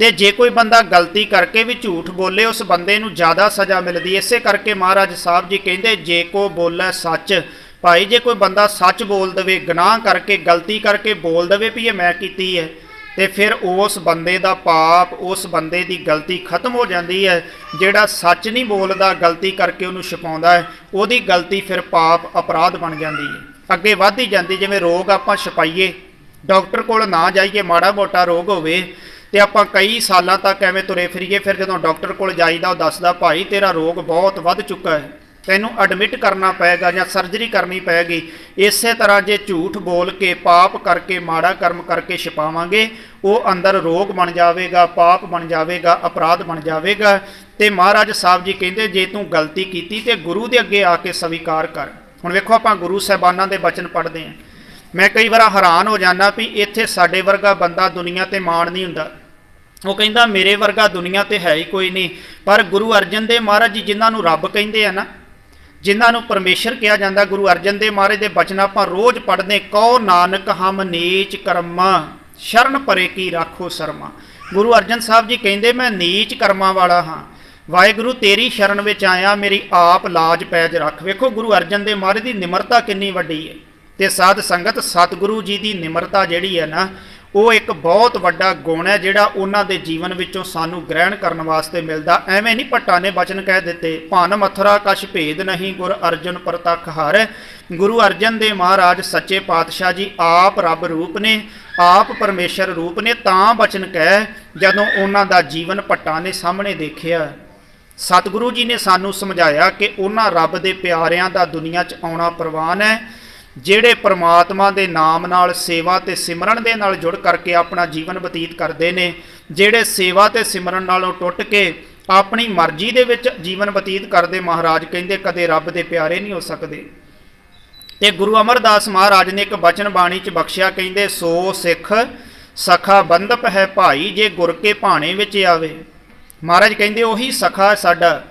ਤੇ ਜੇ ਕੋਈ ਬੰਦਾ ਗਲਤੀ ਕਰਕੇ ਵੀ ਝੂਠ ਬੋਲੇ, ਉਸ ਬੰਦੇ ਨੂੰ ਜ਼ਿਆਦਾ ਸਜ਼ਾ ਮਿਲਦੀ। ਇਸੇ ਕਰਕੇ ਮਹਾਰਾਜ ਸਾਹਿਬ ਜੀ ਕਹਿੰਦੇ ਜੇ ਕੋ ਬੋਲੇ ਸੱਚ। ਭਾਈ ਜੇ ਕੋਈ ਬੰਦਾ ਸੱਚ ਬੋਲ ਦਵੇ, ਗੁਨਾਹ ਕਰਕੇ ਗਲਤੀ ਕਰਕੇ ਬੋਲ ਦਵੇ ਵੀ ਇਹ ਮੈਂ ਕੀਤੀ ਹੈ, ਤੇ ਫਿਰ ਉਸ ਬੰਦੇ ਦਾ ਪਾਪ, ਉਸ ਬੰਦੇ ਦੀ ਗਲਤੀ ਖਤਮ ਹੋ ਜਾਂਦੀ ਹੈ। ਜਿਹੜਾ ਸੱਚ ਨਹੀਂ ਬੋਲਦਾ, ਗਲਤੀ ਕਰਕੇ ਉਹਨੂੰ ਛੁਪਾਉਂਦਾ ਹੈ, ਉਹਦੀ ਗਲਤੀ ਫਿਰ ਪਾਪ ਅਪਰਾਧ ਬਣ ਜਾਂਦੀ ਹੈ, ਅੱਗੇ ਵੱਧ ਹੀ ਜਾਂਦੀ। ਜਿਵੇਂ ਰੋਗ ਆਪਾਂ ਛੁਪਾਈਏ, ਡਾਕਟਰ ਕੋਲ ਨਾ ਜਾਈਏ, ਮਾੜਾ ਮੋਟਾ ਰੋਗ ਹੋਵੇ ਤੇ ਆਪਾਂ ਕਈ ਸਾਲਾਂ ਤੱਕ ਐਵੇਂ ਤੁਰੇ ਫਿਰੀਏ, ਫਿਰ ਜਦੋਂ ਡਾਕਟਰ ਕੋਲ ਜਾਈਦਾ ਉਹ ਦੱਸਦਾ ਭਾਈ ਤੇਰਾ ਰੋਗ ਬਹੁਤ ਵੱਧ ਚੁੱਕਾ ਹੈ, ਤੈਨੂੰ ਐਡਮਿਟ ਕਰਨਾ ਪਏਗਾ ਜਾਂ ਸਰਜਰੀ ਕਰਨੀ ਪਏਗੀ। ਇਸੇ ਤਰ੍ਹਾਂ ਜੇ ਝੂਠ ਬੋਲ ਕੇ, ਪਾਪ ਕਰਕੇ, ਮਾੜਾ ਕਰਮ ਕਰਕੇ ਛੁਪਾਵਾਂਗੇ, ਉਹ ਅੰਦਰ ਰੋਗ ਬਣ ਜਾਵੇਗਾ, ਪਾਪ ਬਣ ਜਾਵੇਗਾ, ਅਪਰਾਧ ਬਣ ਜਾਵੇਗਾ। ਤੇ ਮਹਾਰਾਜ ਸਾਹਿਬ ਜੀ ਕਹਿੰਦੇ ਜੇ ਤੂੰ ਗਲਤੀ ਕੀਤੀ ਤੇ ਗੁਰੂ ਦੇ ਅੱਗੇ ਆ ਕੇ ਸਵੀਕਾਰ ਕਰ। ਹੁਣ ਵੇਖੋ ਆਪਾਂ ਗੁਰੂ ਸਾਹਿਬਾਨਾਂ ਦੇ ਬਚਨ ਪੜ੍ਹਦੇ ਹਾਂ, ਮੈਂ ਕਈ ਵਾਰ ਹੈਰਾਨ ਹੋ ਜਾਂਦਾ ਵੀ ਇੱਥੇ ਸਾਡੇ ਵਰਗਾ ਬੰਦਾ ਦੁਨੀਆ ਤੇ ਮਾਣ ਨਹੀਂ ਹੁੰਦਾ। ਉਹ ਕਹਿੰਦਾ ਮੇਰੇ ਵਰਗਾ ਦੁਨੀਆ ਤੇ ਹੈ ਹੀ ਕੋਈ ਨਹੀਂ। ਪਰ ਗੁਰੂ ਅਰਜਨ ਦੇਵ ਮਹਾਰਾਜ ਜੀ ਜਿਨ੍ਹਾਂ ਨੂੰ ਰੱਬ ਕਹਿੰਦੇ ਆ ਨਾ, ਜਿਨ੍ਹਾਂ ਨੂੰ ਪਰਮੇਸ਼ਰ ਕਿਹਾ ਜਾਂਦਾ, ਗੁਰੂ ਅਰਜਨ ਦੇਵ ਮਹਾਰਾਜ ਦੇ ਬਚਨ ਆਪਾਂ ਰੋਜ਼ ਪੜ੍ਹਦੇ। ਕਹੋ ਨਾਨਕ ਹਮ ਨੀਚ ਕਰਮਾ ਸ਼ਰਨ ਪਰੇ ਕੀ ਰਾਖੋ ਸ਼ਰਮਾ। ਗੁਰੂ ਅਰਜਨ ਸਾਹਿਬ ਜੀ ਕਹਿੰਦੇ ਮੈਂ ਨੀਚ ਕਰਮਾਂ ਵਾਲਾ ਹਾਂ, ਵਾਹਿਗੁਰੂ ਤੇਰੀ ਸ਼ਰਨ ਵਿੱਚ ਆਇਆ, ਮੇਰੀ ਆਪ ਲਾਜ ਪੈਜ ਰੱਖ। ਵੇਖੋ ਗੁਰੂ ਅਰਜਨ ਦੇਵ ਮਹਾਰਾਜ ਦੀ ਨਿਮਰਤਾ ਕਿੰਨੀ ਵੱਡੀ ਹੈ। ਤੇ ਸਾਧ ਸੰਗਤ ਸਤਿਗੁਰੂ ਜੀ ਦੀ ਨਿਮਰਤਾ ਜਿਹੜੀ ਹੈ ਨਾ, ਉਹ ਇੱਕ ਬਹੁਤ ਵੱਡਾ ਗੁਣ ਹੈ ਜਿਹੜਾ ਉਹਨਾਂ ਦੇ ਜੀਵਨ ਵਿੱਚੋਂ ਸਾਨੂੰ ਗ੍ਰਹਿਣ ਕਰਨ ਵਾਸਤੇ ਮਿਲਦਾ। ਐਵੇਂ ਨਹੀਂ ਭੱਟਾਂ ਨੇ ਬਚਨ ਕਹਿ ਦਿੱਤੇ, ਭਨ ਮਥੁਰਾ ਕਛ ਭੇਦ ਨਹੀਂ ਗੁਰ ਅਰਜਨ ਪ੍ਰਤੱਖ ਹਰ। ਗੁਰੂ ਅਰਜਨ ਦੇਵ ਮਹਾਰਾਜ ਸੱਚੇ ਪਾਤਸ਼ਾਹ ਜੀ ਆਪ ਰੱਬ ਰੂਪ ਨੇ, ਆਪ ਪਰਮੇਸ਼ਰ ਰੂਪ ਨੇ। ਤਾਂ ਬਚਨ ਕਹਿ ਜਦੋਂ ਉਹਨਾਂ ਦਾ ਜੀਵਨ ਭੱਟਾਂ ਨੇ ਸਾਹਮਣੇ ਦੇਖਿਆ। ਸਤਿਗੁਰੂ ਜੀ ਨੇ ਸਾਨੂੰ ਸਮਝਾਇਆ ਕਿ ਉਹਨਾਂ ਰੱਬ ਦੇ ਪਿਆਰਿਆਂ ਦਾ ਦੁਨੀਆ 'ਚ ਆਉਣਾ ਪ੍ਰਵਾਨ ਹੈ, ਜਿਹੜੇ ਪਰਮਾਤਮਾ ਦੇ ਨਾਮ ਨਾਲ, ਸੇਵਾ ਤੇ ਸਿਮਰਨ ਦੇ ਨਾਲ ਜੁੜ ਕਰਕੇ ਆਪਣਾ ਜੀਵਨ ਬਤੀਤ ਕਰਦੇ ਨੇ। ਜਿਹੜੇ ਸੇਵਾ ਤੇ ਸਿਮਰਨ ਨਾਲੋਂ ਟੁੱਟ ਕੇ ਆਪਣੀ ਮਰਜ਼ੀ ਦੇ ਵਿੱਚ ਜੀਵਨ ਬਤੀਤ ਕਰਦੇ, ਮਹਾਰਾਜ ਕਹਿੰਦੇ ਕਦੇ ਰੱਬ ਦੇ ਪਿਆਰੇ ਨਹੀਂ ਹੋ ਸਕਦੇ। ਤੇ ਗੁਰੂ ਅਮਰਦਾਸ ਮਹਾਰਾਜ ਨੇ ਇੱਕ ਬਚਨ ਬਾਣੀ 'ਚ ਬਖਸ਼ਿਆ, ਕਹਿੰਦੇ ਸੋ ਸਿੱਖ ਸਖਾ ਬੰਧਪ ਹੈ ਭਾਈ, ਜੇ ਗੁਰ ਕੇ ਭਾਣੇ ਵਿੱਚ ਆਵੇ। ਮਹਾਰਾਜ ਕਹਿੰਦੇ ਉਹੀ ਸਖਾ ਸਾਡਾ,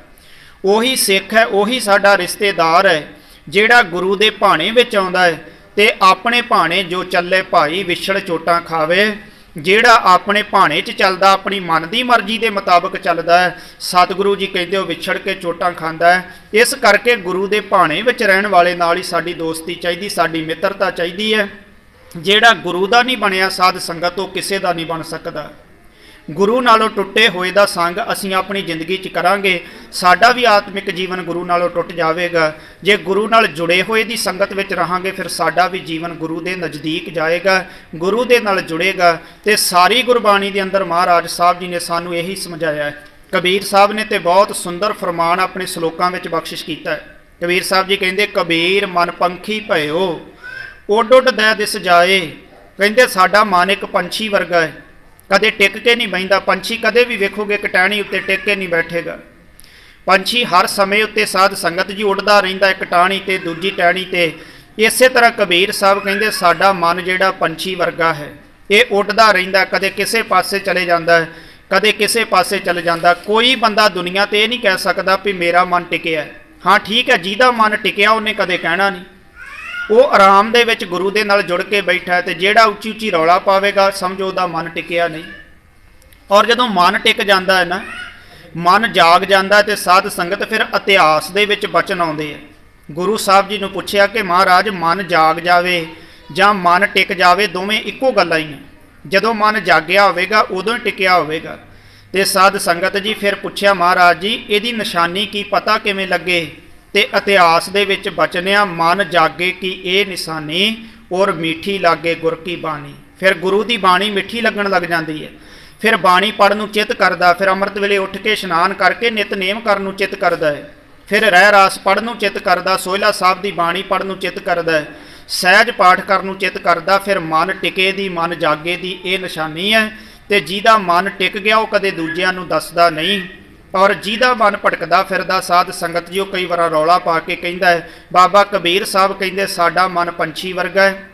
ਉਹੀ ਸਿੱਖ ਹੈ, ਉਹੀ ਸਾਡਾ ਰਿਸ਼ਤੇਦਾਰ ਹੈ ਜਿਹੜਾ ਗੁਰੂ ਦੇ ਭਾਣੇ ਵਿੱਚ ਆਉਂਦਾ ਹੈ ਤੇ ਆਪਣੇ ਭਾਣੇ ਜੋ ਚੱਲੇ ਭਾਈ ਵਿਛੜ ਚੋਟਾਂ ਖਾਵੇ। ਜਿਹੜਾ ਆਪਣੇ ਭਾਣੇ 'ਚ ਚੱਲਦਾ, ਆਪਣੀ ਮਨ ਦੀ ਮਰਜ਼ੀ ਦੇ ਮੁਤਾਬਕ ਚੱਲਦਾ ਹੈ, ਸਤਿਗੁਰੂ ਜੀ ਕਹਿੰਦੇ ਉਹ ਵਿਛੜ ਕੇ ਚੋਟਾਂ ਖਾਂਦਾ ਹੈ। ਇਸ ਕਰਕੇ ਗੁਰੂ ਦੇ ਭਾਣੇ ਵਿੱਚ ਰਹਿਣ ਵਾਲੇ ਨਾਲ ਹੀ ਸਾਡੀ ਦੋਸਤੀ ਚਾਹੀਦੀ, ਸਾਡੀ ਮਿੱਤਰਤਾ ਚਾਹੀਦੀ ਹੈ। ਜਿਹੜਾ ਗੁਰੂ ਦਾ ਨਹੀਂ ਬਣਿਆ ਸਾਧ ਸੰਗਤ, ਉਹ ਕਿਸੇ ਦਾ ਨਹੀਂ ਬਣ ਸਕਦਾ। ਗੁਰੂ ਨਾਲੋਂ ਟੁੱਟੇ ਹੋਏ ਦਾ ਸੰਗ ਅਸੀਂ ਆਪਣੀ ਜ਼ਿੰਦਗੀ 'ਚ ਕਰਾਂਗੇ, ਸਾਡਾ ਵੀ ਆਤਮਿਕ ਜੀਵਨ ਗੁਰੂ ਨਾਲੋਂ ਟੁੱਟ ਜਾਵੇਗਾ। ਜੇ ਗੁਰੂ ਨਾਲ ਜੁੜੇ ਹੋਏ ਦੀ ਸੰਗਤ ਵਿੱਚ ਰਹਾਂਗੇ, ਫਿਰ ਸਾਡਾ ਵੀ ਜੀਵਨ ਗੁਰੂ ਦੇ ਨਜ਼ਦੀਕ ਜਾਏਗਾ, ਗੁਰੂ ਦੇ ਨਾਲ ਜੁੜੇਗਾ। ਤੇ ਸਾਰੀ ਗੁਰਬਾਣੀ ਦੇ ਅੰਦਰ ਮਹਾਰਾਜ ਸਾਹਿਬ ਜੀ ਨੇ ਸਾਨੂੰ ਇਹੀ ਸਮਝਾਇਆ ਹੈ। ਕਬੀਰ ਸਾਹਿਬ ਨੇ ਤੇ ਬਹੁਤ ਸੁੰਦਰ ਫਰਮਾਨ ਆਪਣੇ ਸ਼ਲੋਕਾਂ ਵਿੱਚ ਬਖਸ਼ਿਸ਼ ਕੀਤਾ ਹੈ। ਕਬੀਰ ਸਾਹਿਬ ਜੀ ਕਹਿੰਦੇ, ਕਬੀਰ ਮਨ ਪੰਖੀ ਭਇਓ, ਉੱਡ ਉੱਡ ਦੈ ਦਿਸ ਜਾਏ। ਕਹਿੰਦੇ ਸਾਡਾ ਮਨ ਇੱਕ ਪੰਛੀ ਵਰਗਾ ਹੈ, ਕਦੇ ਟਿਕ ਕੇ ਨਹੀਂ ਬਹਿੰਦਾ। ਪੰਛੀ ਕਦੇ ਵੀ ਵੇਖੋਗੇ ਇੱਕ ਟਹਿਣੀ ਉੱਤੇ ਟਿਕ ਕੇ ਨਹੀਂ ਬੈਠੇਗਾ। ਪੰਛੀ ਹਰ ਸਮੇਂ ਉੱਤੇ ਸਾਧ ਸੰਗਤ ਜੀ ਉੱਡਦਾ ਰਹਿੰਦਾ, ਇੱਕ ਟਾਹਣੀ ਤੇ ਦੂਜੀ ਟਹਿਣੀ ਤੇ। ਇਸੇ ਤਰ੍ਹਾਂ ਕਬੀਰ ਸਾਹਿਬ ਕਹਿੰਦੇ ਸਾਡਾ ਮਨ ਜਿਹੜਾ ਪੰਛੀ ਵਰਗਾ ਹੈ, ਇਹ ਉੱਡਦਾ ਰਹਿੰਦਾ, ਕਦੇ ਕਿਸੇ ਪਾਸੇ ਚਲੇ ਜਾਂਦਾ ਹੈ, ਕਦੇ ਕਿਸੇ ਪਾਸੇ ਚਲੇ ਜਾਂਦਾ। ਕੋਈ ਬੰਦਾ ਦੁਨੀਆ ਤੇ ਇਹ ਨਹੀਂ ਕਹਿ ਸਕਦਾ ਵੀ ਮੇਰਾ ਮਨ ਟਿਕਿਆ। ਹਾਂ ਠੀਕ ਹੈ, ਜਿਹਦਾ ਮਨ ਟਿਕਿਆ ਉਹਨੇ ਕਦੇ ਕਹਿਣਾ ਨਹੀਂ, ਉਹ ਆਰਾਮ ਦੇ ਵਿੱਚ ਗੁਰੂ ਦੇ ਨਾਲ ਜੁੜ ਕੇ ਬੈਠਾ। ਤੇ ਜਿਹੜਾ ਉੱਚੀ ਉੱਚੀ ਰੌਲਾ ਪਾਵੇਗਾ, ਸਮਝੋ ਉਹਦਾ ਮਨ ਟਿਕਿਆ ਨਹੀਂ। ਔਰ ਜਦੋਂ ਮਨ ਟਿਕ ਜਾਂਦਾ ਹੈ ਨਾ, ਮਨ ਜਾਗ ਜਾਂਦਾ ਤੇ ਸਾਧ ਸੰਗਤ ਫਿਰ ਇਤਿਹਾਸ ਦੇ ਵਿੱਚ ਬਚਨ ਆਉਂਦੇ ਆ। ਗੁਰੂ ਸਾਹਿਬ ਜੀ ਨੂੰ ਪੁੱਛਿਆ ਕਿ ਮਹਾਰਾਜ ਮਨ ਜਾਗ ਜਾਵੇ ਜਾਂ ਮਨ ਟਿਕ ਜਾਵੇ, ਦੋਵੇਂ ਇੱਕੋ ਗੱਲਾਂ ਹੀ ਨੇ। ਜਦੋਂ ਮਨ ਜਾਗਿਆ ਹੋਵੇਗਾ ਉਦੋਂ ਹੀ ਟਿਕਿਆ ਹੋਵੇਗਾ। ਤੇ ਸਾਧ ਸੰਗਤ ਜੀ ਫਿਰ ਪੁੱਛਿਆ, ਮਹਾਰਾਜ ਜੀ ਇਹਦੀ ਨਿਸ਼ਾਨੀ ਕੀ, ਪਤਾ ਕਿਵੇਂ ਲੱਗੇ? ਤੇ ਇਤਿਹਾਸ ਦੇ ਵਿੱਚ ਬਚਨਿਆ, ਮਨ ਜਾਗੇ ਕਿ ਇਹ ਨਿਸ਼ਾਨੀ, ਔਰ ਮਿੱਠੀ ਲਾਗੇ ਗੁਰ ਕੀ ਬਾਣੀ। ਫਿਰ ਗੁਰੂ ਦੀ ਬਾਣੀ ਮਿੱਠੀ ਲੱਗਣ ਲੱਗ ਜਾਂਦੀ ਹੈ। ਫਿਰ ਬਾਣੀ ਪੜ੍ਹਨ ਨੂੰ ਚਿੱਤ ਕਰਦਾ, ਫਿਰ ਅੰਮ੍ਰਿਤ ਵੇਲੇ ਉੱਠ ਕੇ ਇਸ਼ਨਾਨ ਕਰਕੇ ਨਿਤਨੇਮ ਕਰਨ ਨੂੰ ਚਿੱਤ ਕਰਦਾ ਹੈ। ਫਿਰ ਰਹਿ ਰਾਸ ਪੜ੍ਹਨ ਨੂੰ ਚਿੱਤ ਕਰਦਾ, ਸੋਹਿਲਾ ਸਾਹਿਬ ਦੀ ਬਾਣੀ ਪੜ੍ਹਨ ਨੂੰ ਚਿੱਤ ਕਰਦਾ ਹੈ, ਸਹਿਜ ਪਾਠ ਕਰਨ ਨੂੰ ਚਿੱਤ ਕਰਦਾ। ਫਿਰ ਮਨ ਟਿਕੇ ਦੀ, ਮਨ ਜਾਗੇ ਦੀ ਇਹ ਨਿਸ਼ਾਨੀ ਹੈ। ਤੇ ਜਿਹਦਾ ਮਨ ਟਿਕ ਗਿਆ ਉਹ ਕਦੇ ਦੂਜਿਆਂ ਨੂੰ ਦੱਸਦਾ ਨਹੀਂ। ਔਰ ਜਿਹਦਾ ਮਨ ਭਟਕਦਾ ਫਿਰਦਾ, ਸਾਧ ਸੰਗਤ ਜੀ ਉਹ ਕਈ ਵਾਰ ਰੌਲਾ ਪਾ ਕੇ ਕਹਿੰਦਾ ਹੈ, ਬਾਬਾ ਕਬੀਰ ਸਾਹਿਬ ਕਹਿੰਦੇ ਸਾਡਾ ਮਨ ਪੰਛੀ ਵਰਗਾ ਹੈ,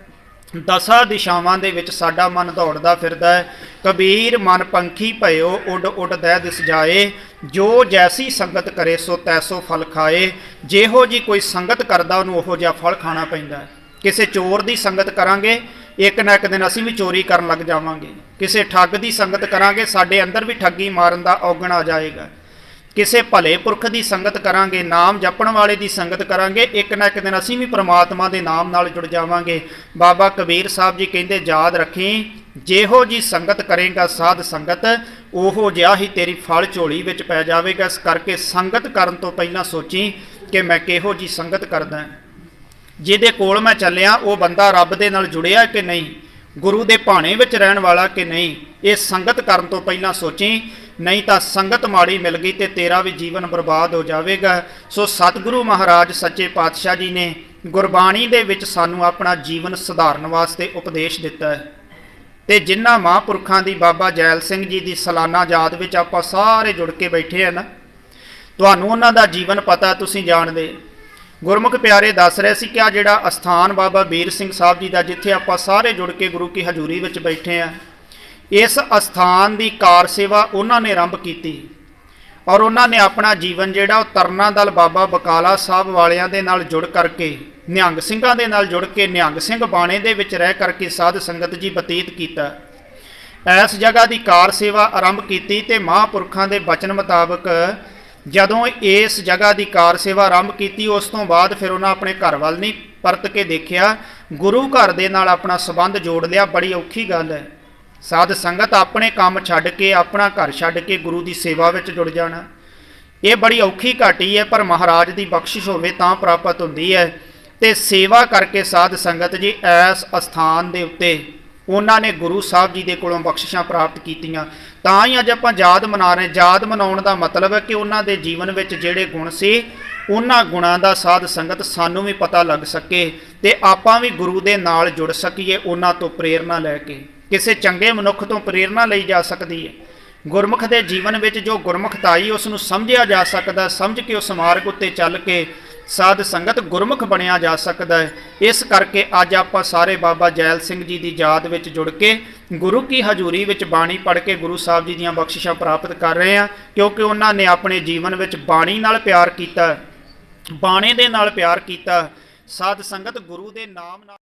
ਦਸਾਂ ਦਿਸ਼ਾਵਾਂ ਦੇ ਵਿੱਚ ਸਾਡਾ ਮਨ ਦੌੜਦਾ ਫਿਰਦਾ ਹੈ। ਕਬੀਰ ਮਨ ਪੰਖੀ ਭਇਓ, ਉੱਡ ਉੱਡ ਦੈ ਦਿਸ ਜਾਏ। ਜੋ ਜੈਸੀ ਸੰਗਤ ਕਰੇ ਸੋ ਤੈਸੋ ਫਲ ਖਾਏ। ਜਿਹੋ ਜੀ ਕੋਈ ਸੰਗਤ ਕਰਦਾ ਉਹਨੂੰ ਉਹੋ ਜਿਹਾ ਫਲ ਖਾਣਾ ਪੈਂਦਾ ਹੈ। ਕਿਸੇ ਚੋਰ ਦੀ ਸੰਗਤ ਕਰਾਂਗੇ, ਇੱਕ ਨਾ ਇੱਕ ਦਿਨ ਅਸੀਂ ਵੀ ਚੋਰੀ ਕਰਨ ਲੱਗ ਜਾਵਾਂਗੇ। ਕਿਸੇ ਠੱਗ ਦੀ ਸੰਗਤ ਕਰਾਂਗੇ, ਸਾਡੇ ਅੰਦਰ ਵੀ ਠੱਗੀ ਮਾਰਨ ਦਾ ਔਗਣ ਆ ਜਾਏਗਾ। ਕਿਸੇ ਭਲੇ ਪੁਰਖ ਦੀ ਸੰਗਤ ਕਰਾਂਗੇ, ਨਾਮ ਜਪਣ ਵਾਲੇ ਦੀ ਸੰਗਤ ਕਰਾਂਗੇ, ਇੱਕ ਨਾ ਇੱਕ ਦਿਨ ਅਸੀਂ ਵੀ ਪ੍ਰਮਾਤਮਾ ਦੇ ਨਾਮ ਨਾਲ ਜੁੜ ਜਾਵਾਂਗੇ। ਬਾਬਾ ਕਬੀਰ ਸਾਹਿਬ ਜੀ ਕਹਿੰਦੇ, ਯਾਦ ਰੱਖੀ, ਜਿਹੋ ਜੀ ਸੰਗਤ ਕਰੇਗਾ ਸਾਧ ਸੰਗਤ, ਉਹੋ ਜਿਹਾ ਹੀ ਤੇਰੀ ਫਲ ਝੋਲੀ ਵਿੱਚ ਪੈ ਜਾਵੇਗਾ। ਇਸ ਕਰਕੇ ਸੰਗਤ ਕਰਨ ਤੋਂ ਪਹਿਲਾਂ ਸੋਚੀ ਕਿ ਮੈਂ ਕਿਹੋ ਜੀ ਸੰਗਤ ਕਰਦਾ। ਜਿਹਦੇ ਕੋਲ ਮੈਂ ਚੱਲਿਆ ਉਹ ਬੰਦਾ ਰੱਬ ਦੇ ਨਾਲ ਜੁੜਿਆ ਕਿ ਨਹੀਂ, ਗੁਰੂ ਦੇ ਭਾਣੇ ਵਿੱਚ ਰਹਿਣ ਵਾਲਾ ਕਿ ਨਹੀਂ, ਇਹ ਸੰਗਤ ਕਰਨ ਤੋਂ ਪਹਿਲਾਂ ਸੋਚੀ। ਨਹੀਂ ਤਾਂ ਸੰਗਤ ਮਾੜੀ ਮਿਲ ਗਈ ਤੇ ਤੇਰਾ ਵੀ ਜੀਵਨ ਬਰਬਾਦ ਹੋ ਜਾਵੇਗਾ। ਸੋ ਸਤਿਗੁਰੂ ਮਹਾਰਾਜ ਸੱਚੇ ਪਾਤਸ਼ਾਹ ਜੀ ਨੇ ਗੁਰਬਾਣੀ ਦੇ ਵਿੱਚ ਸਾਨੂੰ ਆਪਣਾ ਜੀਵਨ ਸੁਧਾਰਨ ਵਾਸਤੇ ਉਪਦੇਸ਼ ਦਿੱਤਾ ਹੈ। ਤੇ ਜਿਨ੍ਹਾਂ ਮਹਾਂਪੁਰਖਾਂ ਦੀ, ਬਾਬਾ ਜੈਲ ਸਿੰਘ ਜੀ ਦੀ ਸਾਲਾਨਾ ਯਾਦ ਵਿੱਚ ਆਪਾਂ ਸਾਰੇ ਜੁੜ ਕੇ ਬੈਠੇ ਆ ਨਾ, ਤੁਹਾਨੂੰ ਉਹਨਾਂ ਦਾ ਜੀਵਨ ਪਤਾ, ਤੁਸੀਂ ਜਾਣਦੇ। ਗੁਰਮੁਖ ਪਿਆਰੇ ਦੱਸ ਰਹੇ ਸੀ ਕਿ ਆ ਜਿਹੜਾ ਅਸਥਾਨ ਬਾਬਾ ਵੀਰ ਸਿੰਘ ਸਾਹਿਬ ਜੀ ਦਾ, ਜਿੱਥੇ ਆਪਾਂ ਸਾਰੇ ਜੁੜ ਕੇ ਗੁਰੂ ਕੀ ਹਜ਼ੂਰੀ ਵਿੱਚ ਬੈਠੇ ਆ, ਇਸ ਅਸਥਾਨ ਦੀ ਕਾਰ ਸੇਵਾ ਉਹਨਾਂ ਨੇ ਆਰੰਭ ਕੀਤੀ। ਔਰ ਉਹਨਾਂ ਨੇ ਆਪਣਾ ਜੀਵਨ ਜਿਹੜਾ ਉਹ ਤਰਨਾ ਦਲ ਬਾਬਾ ਬਕਾਲਾ ਸਾਹਿਬ ਵਾਲਿਆਂ ਦੇ ਨਾਲ ਜੁੜ ਕਰਕੇ, ਨਿਹੰਗ ਸਿੰਘਾਂ ਦੇ ਨਾਲ ਜੁੜ ਕੇ, ਨਿਹੰਗ ਸਿੰਘ ਬਾਣੇ ਦੇ ਵਿੱਚ ਰਹਿ ਕਰਕੇ ਸਾਧ ਸੰਗਤ ਜੀ ਬਤੀਤ ਕੀਤਾ। ਇਸ ਜਗ੍ਹਾ ਦੀ ਕਾਰ ਸੇਵਾ ਆਰੰਭ ਕੀਤੀ ਤੇ ਮਹਾਂਪੁਰਖਾਂ ਦੇ ਬਚਨ ਮੁਤਾਬਕ ਜਦੋਂ ਇਸ ਜਗ੍ਹਾ ਦੀ ਕਾਰ ਸੇਵਾ ਆਰੰਭ ਕੀਤੀ, ਉਸ ਤੋਂ ਬਾਅਦ ਫਿਰ ਉਹਨਾਂ ਆਪਣੇ ਘਰ ਵੱਲ ਨਹੀਂ ਪਰਤ ਕੇ ਦੇਖਿਆ, ਗੁਰੂ ਘਰ ਦੇ ਨਾਲ ਆਪਣਾ ਸੰਬੰਧ ਜੋੜ ਲਿਆ। ਬੜੀ ਔਖੀ ਗੱਲ ਹੈ ਸਾਧ ਸੰਗਤ ਆਪਣੇ ਕੰਮ ਛੱਡ ਕੇ, ਆਪਣਾ ਘਰ ਛੱਡ ਕੇ ਗੁਰੂ ਦੀ ਸੇਵਾ ਵਿੱਚ ਜੁੜ ਜਾਣਾ। ਇਹ ਬੜੀ ਔਖੀ ਘਾਟੀ ਹੈ, ਪਰ ਮਹਾਰਾਜ ਦੀ ਬਖਸ਼ਿਸ਼ ਹੋਵੇ ਤਾਂ ਪ੍ਰਾਪਤ ਹੁੰਦੀ ਹੈ। ਤੇ ਸੇਵਾ ਕਰਕੇ ਸਾਧ ਸੰਗਤ ਜੀ ਇਸ ਅਸਥਾਨ ਦੇ ਉੱਤੇ ਉਹਨਾਂ ਨੇ ਗੁਰੂ ਸਾਹਿਬ ਜੀ ਦੇ ਕੋਲੋਂ ਬਖਸ਼ਿਸ਼ਾਂ ਪ੍ਰਾਪਤ ਕੀਤੀਆਂ। ਤਾਂ ਹੀ ਅੱਜ ਆਪਾਂ ਯਾਦ ਮਨਾ ਰਹੇ। ਯਾਦ ਮਨਾਉਣ ਦਾ ਮਤਲਬ ਹੈ ਕਿ ਉਹਨਾਂ ਦੇ ਜੀਵਨ ਵਿੱਚ ਜਿਹੜੇ ਗੁਣ ਸੀ, ਉਹਨਾਂ ਗੁਣਾਂ ਦਾ ਸਾਧ ਸੰਗਤ ਸਾਨੂੰ ਵੀ ਪਤਾ ਲੱਗ ਸਕੇ ਤੇ ਆਪਾਂ ਵੀ ਗੁਰੂ ਦੇ ਨਾਲ ਜੁੜ ਸਕੀਏ। ਉਹਨਾਂ ਤੋਂ ਪ੍ਰੇਰਨਾ ਲੈ ਕੇ, ਕਿਸੇ ਚੰਗੇ ਮਨੁੱਖ ਤੋਂ ਪ੍ਰੇਰਨਾ ਲਈ ਜਾ ਸਕਦੀ ਹੈ। ਗੁਰਮੁਖ ਦੇ ਜੀਵਨ ਵਿੱਚ ਜੋ ਗੁਰਮੁਖਤਾਈ ਉਸ ਨੂੰ ਸਮਝਿਆ ਜਾ ਸਕਦਾ, ਸਮਝ ਕੇ ਉਸ ਮਾਰਗ ਉੱਤੇ ਚੱਲ ਕੇ ਸਾਧ ਸੰਗਤ ਗੁਰਮੁਖ ਬਣਿਆ ਜਾ ਸਕਦਾ ਹੈ। ਇਸ ਕਰਕੇ ਅੱਜ ਆਪਾਂ ਸਾਰੇ ਬਾਬਾ ਜੈਲ ਸਿੰਘ ਜੀ ਦੀ ਯਾਦ ਵਿੱਚ ਜੁੜ ਕੇ ਗੁਰੂ ਕੀ ਹਜ਼ੂਰੀ ਵਿੱਚ ਬਾਣੀ ਪੜ੍ਹ ਕੇ ਗੁਰੂ ਸਾਹਿਬ ਜੀ ਦੀਆਂ ਬਖਸ਼ਿਸ਼ਾਂ ਪ੍ਰਾਪਤ ਕਰ ਰਹੇ ਹਾਂ, ਕਿਉਂਕਿ ਉਹਨਾਂ ਨੇ ਆਪਣੇ ਜੀਵਨ ਵਿੱਚ ਬਾਣੀ ਨਾਲ ਪਿਆਰ ਕੀਤਾ, ਬਾਣੇ ਦੇ ਨਾਲ ਪਿਆਰ ਕੀਤਾ। ਸਾਧ ਸੰਗਤ ਗੁਰੂ ਦੇ ਨਾਮ ਨਾਲ